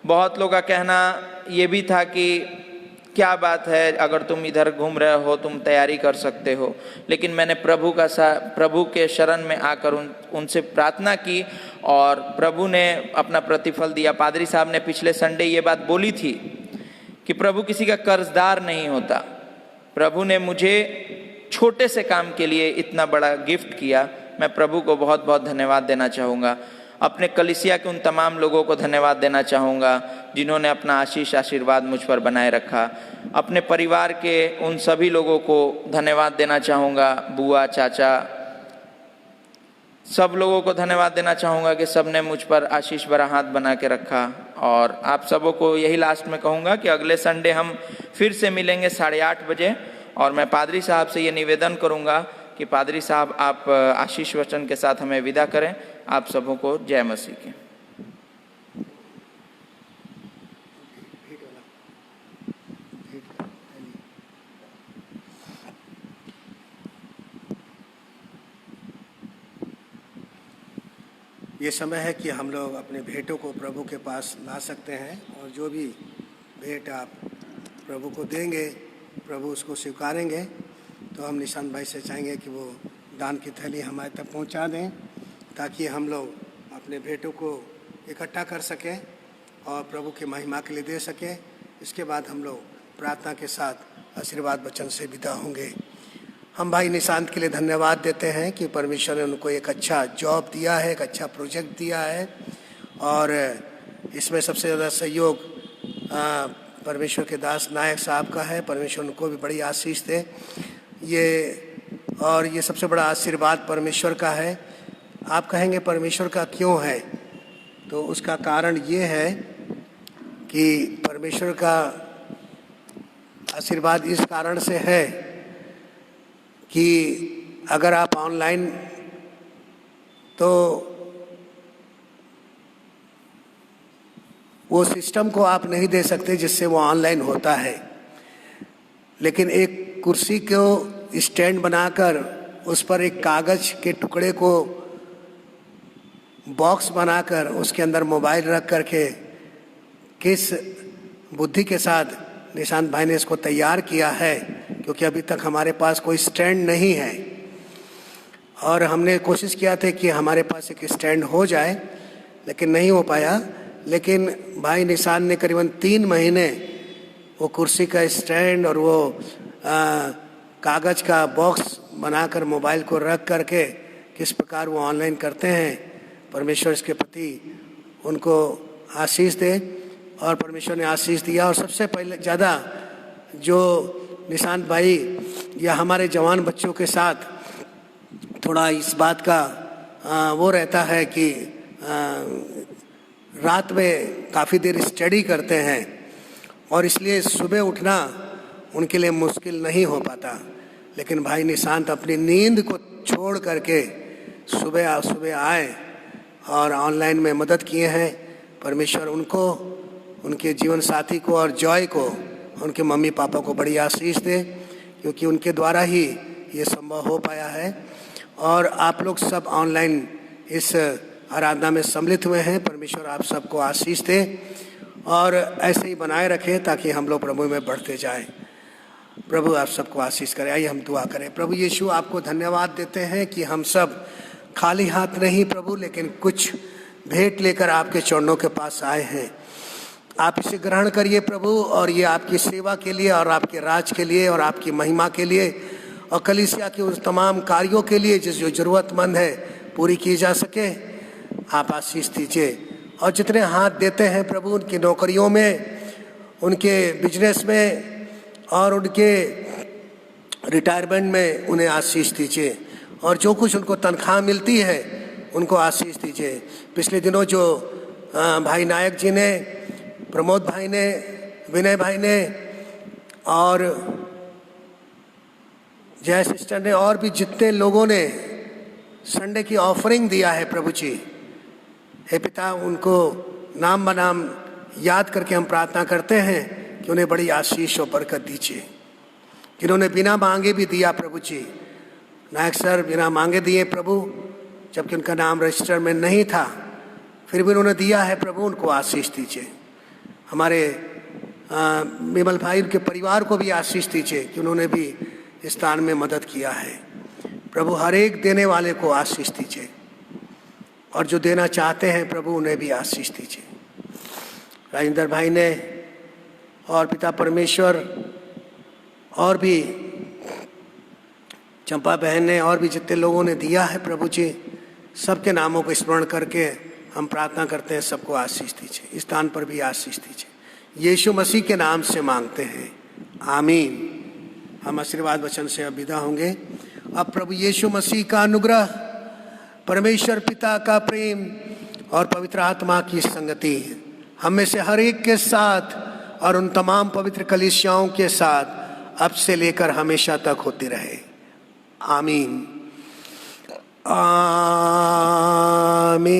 बहुत लोगों का कहना ये भी था कि क्या बात है, अगर तुम इधर घूम रहे हो तुम तैयारी कर सकते हो, लेकिन मैंने प्रभु के शरण में आकर उनसे प्रार्थना की, और प्रभु ने अपना प्रतिफल दिया। पादरी साहब ने पिछले संडे ये बात बोली थी कि प्रभु किसी का कर्जदार नहीं होता। प्रभु ने मुझे छोटे से काम के लिए इतना बड़ा गिफ्ट किया। मैं प्रभु को बहुत बहुत धन्यवाद देना चाहूँगा। अपने कलीसिया के उन तमाम लोगों को धन्यवाद देना चाहूँगा जिन्होंने अपना आशीर्वाद मुझ पर बनाए रखा। अपने परिवार के उन सभी लोगों को धन्यवाद देना चाहूँगा, बुआ, चाचा, सब लोगों को धन्यवाद देना चाहूँगा कि सब ने मुझ पर आशीष भरा हाथ बना के रखा। और आप सबों को यही लास्ट में कहूँगा कि अगले संडे हम फिर से मिलेंगे 8:30 बजे। और मैं पादरी साहब से ये निवेदन करूँगा कि पादरी साहब आप आशीष वचन के साथ हमें विदा करें। आप सबों को जय मसीह की। ये समय है कि हम लोग अपने भेंटों को प्रभु के पास ला सकते हैं, और जो भी भेंट आप प्रभु को देंगे, प्रभु उसको स्वीकारेंगे। तो हम निशांत भाई से चाहेंगे कि वो दान की थैली हमारे तक पहुंचा दें, ताकि हम लोग अपने भेंटों को इकट्ठा कर सकें और प्रभु की महिमा के लिए दे सकें। इसके बाद हम लोग प्रार्थना के साथ आशीर्वाद वचन से विदा होंगे। हम भाई निशांत के लिए धन्यवाद देते हैं कि परमेश्वर ने उनको एक अच्छा जॉब दिया है, एक अच्छा प्रोजेक्ट दिया है, और इसमें सबसे ज़्यादा सहयोग परमेश्वर के दास नायक साहब का है। परमेश्वर उनको भी बड़ी आशीष दे। ये सबसे बड़ा आशीर्वाद परमेश्वर का है। आप कहेंगे परमेश्वर का क्यों है? तो उसका कारण ये है कि परमेश्वर का आशीर्वाद इस कारण से है कि अगर आप ऑनलाइन, तो वो सिस्टम को आप नहीं दे सकते जिससे वो ऑनलाइन होता है, लेकिन एक कुर्सी को स्टैंड बनाकर उस पर एक कागज के टुकड़े को बॉक्स बनाकर उसके अंदर मोबाइल रख करके किस बुद्धि के साथ निशांत भाई ने इसको तैयार किया है, क्योंकि अभी तक हमारे पास कोई स्टैंड नहीं है और हमने कोशिश किया था कि हमारे पास एक स्टैंड हो जाए, लेकिन नहीं हो पाया। लेकिन भाई निशांत ने करीबन 3 महीने वो कुर्सी का स्टैंड और वो कागज का बॉक्स बनाकर मोबाइल को रख करके किस प्रकार वो ऑनलाइन करते हैं। परमेश्वर इसके प्रति उनको आशीष दे और परमेश्वर ने आशीष दिया। और सबसे पहले ज़्यादा जो निशांत भाई या हमारे जवान बच्चों के साथ थोड़ा इस बात का वो रहता है कि रात में काफ़ी देर स्टडी करते हैं और इसलिए सुबह उठना उनके लिए मुश्किल नहीं हो पाता। लेकिन भाई निशांत अपनी नींद को छोड़ करके सुबह आए और ऑनलाइन में मदद किए हैं। परमेश्वर उनको, उनके जीवन साथी को और जॉय को, उनके मम्मी पापा को बड़ी आशीष दे, क्योंकि उनके द्वारा ही ये संभव हो पाया है। और आप लोग सब ऑनलाइन इस आराधना में सम्मिलित हुए हैं। परमेश्वर आप सबको आशीष दे और ऐसे ही बनाए रखे ताकि हम लोग प्रभु में बढ़ते जाएं। प्रभु आप सबको आशीष करे। आइए हम दुआ करें। प्रभु यीशु, आपको धन्यवाद देते हैं कि हम सब खाली हाथ नहीं प्रभु, लेकिन कुछ भेंट लेकर आपके चरणों के पास आए हैं। आप इसे ग्रहण करिए प्रभु, और ये आपकी सेवा के लिए और आपके राज के लिए और आपकी महिमा के लिए और कलीसिया के उस तमाम कार्यों के लिए जो ज़रूरतमंद है पूरी की जा सके। आप आशीष दीजिए। और जितने हाथ देते हैं प्रभु, उनकी नौकरियों में, उनके बिजनेस में और उनके रिटायरमेंट में उन्हें आशीष दीजिए। और जो कुछ उनको तनख्वाह मिलती है उनको आशीष दीजिए। पिछले दिनों जो भाई नायक जी ने, प्रमोद भाई ने, विनय भाई ने और जय सिस्टर ने और भी जितने लोगों ने संडे की ऑफरिंग दिया है प्रभु जी, हे पिता, उनको नाम बनाम याद करके हम प्रार्थना करते हैं कि उन्हें बड़ी आशीष और बरकत दीजिए। जिन्होंने बिना मांगे भी दिया प्रभु जी, नायक सर बिना मांगे दिए प्रभु, जबकि उनका नाम रजिस्टर में नहीं था, फिर भी उन्होंने दिया है प्रभु, उनको आशीष दीजिए। हमारे विमल भाई, उनके परिवार को भी आशीष दीजिए कि उन्होंने भी इस दान में मदद किया है। प्रभु हर एक देने वाले को आशीष दीजिए और जो देना चाहते हैं प्रभु उन्हें भी आशीष दीजिए। राजेंद्र भाई ने और पिता परमेश्वर और भी चंपा बहन ने और भी जितने लोगों ने दिया है प्रभु जी, सबके नामों को स्मरण करके हम प्रार्थना करते हैं, सबको आशीष दीजिए। इस दान पर भी आशीष दीजिए। यीशु मसीह के नाम से मांगते हैं, आमीन। हम आशीर्वाद वचन से अब विदा होंगे। अब प्रभु यीशु मसीह का अनुग्रह, परमेश्वर पिता का प्रेम और पवित्र आत्मा की संगति हम में से हर एक के साथ और उन तमाम पवित्र कलीसियाओं के साथ अब से लेकर हमेशा तक होती रहे, आमीन। आमीन।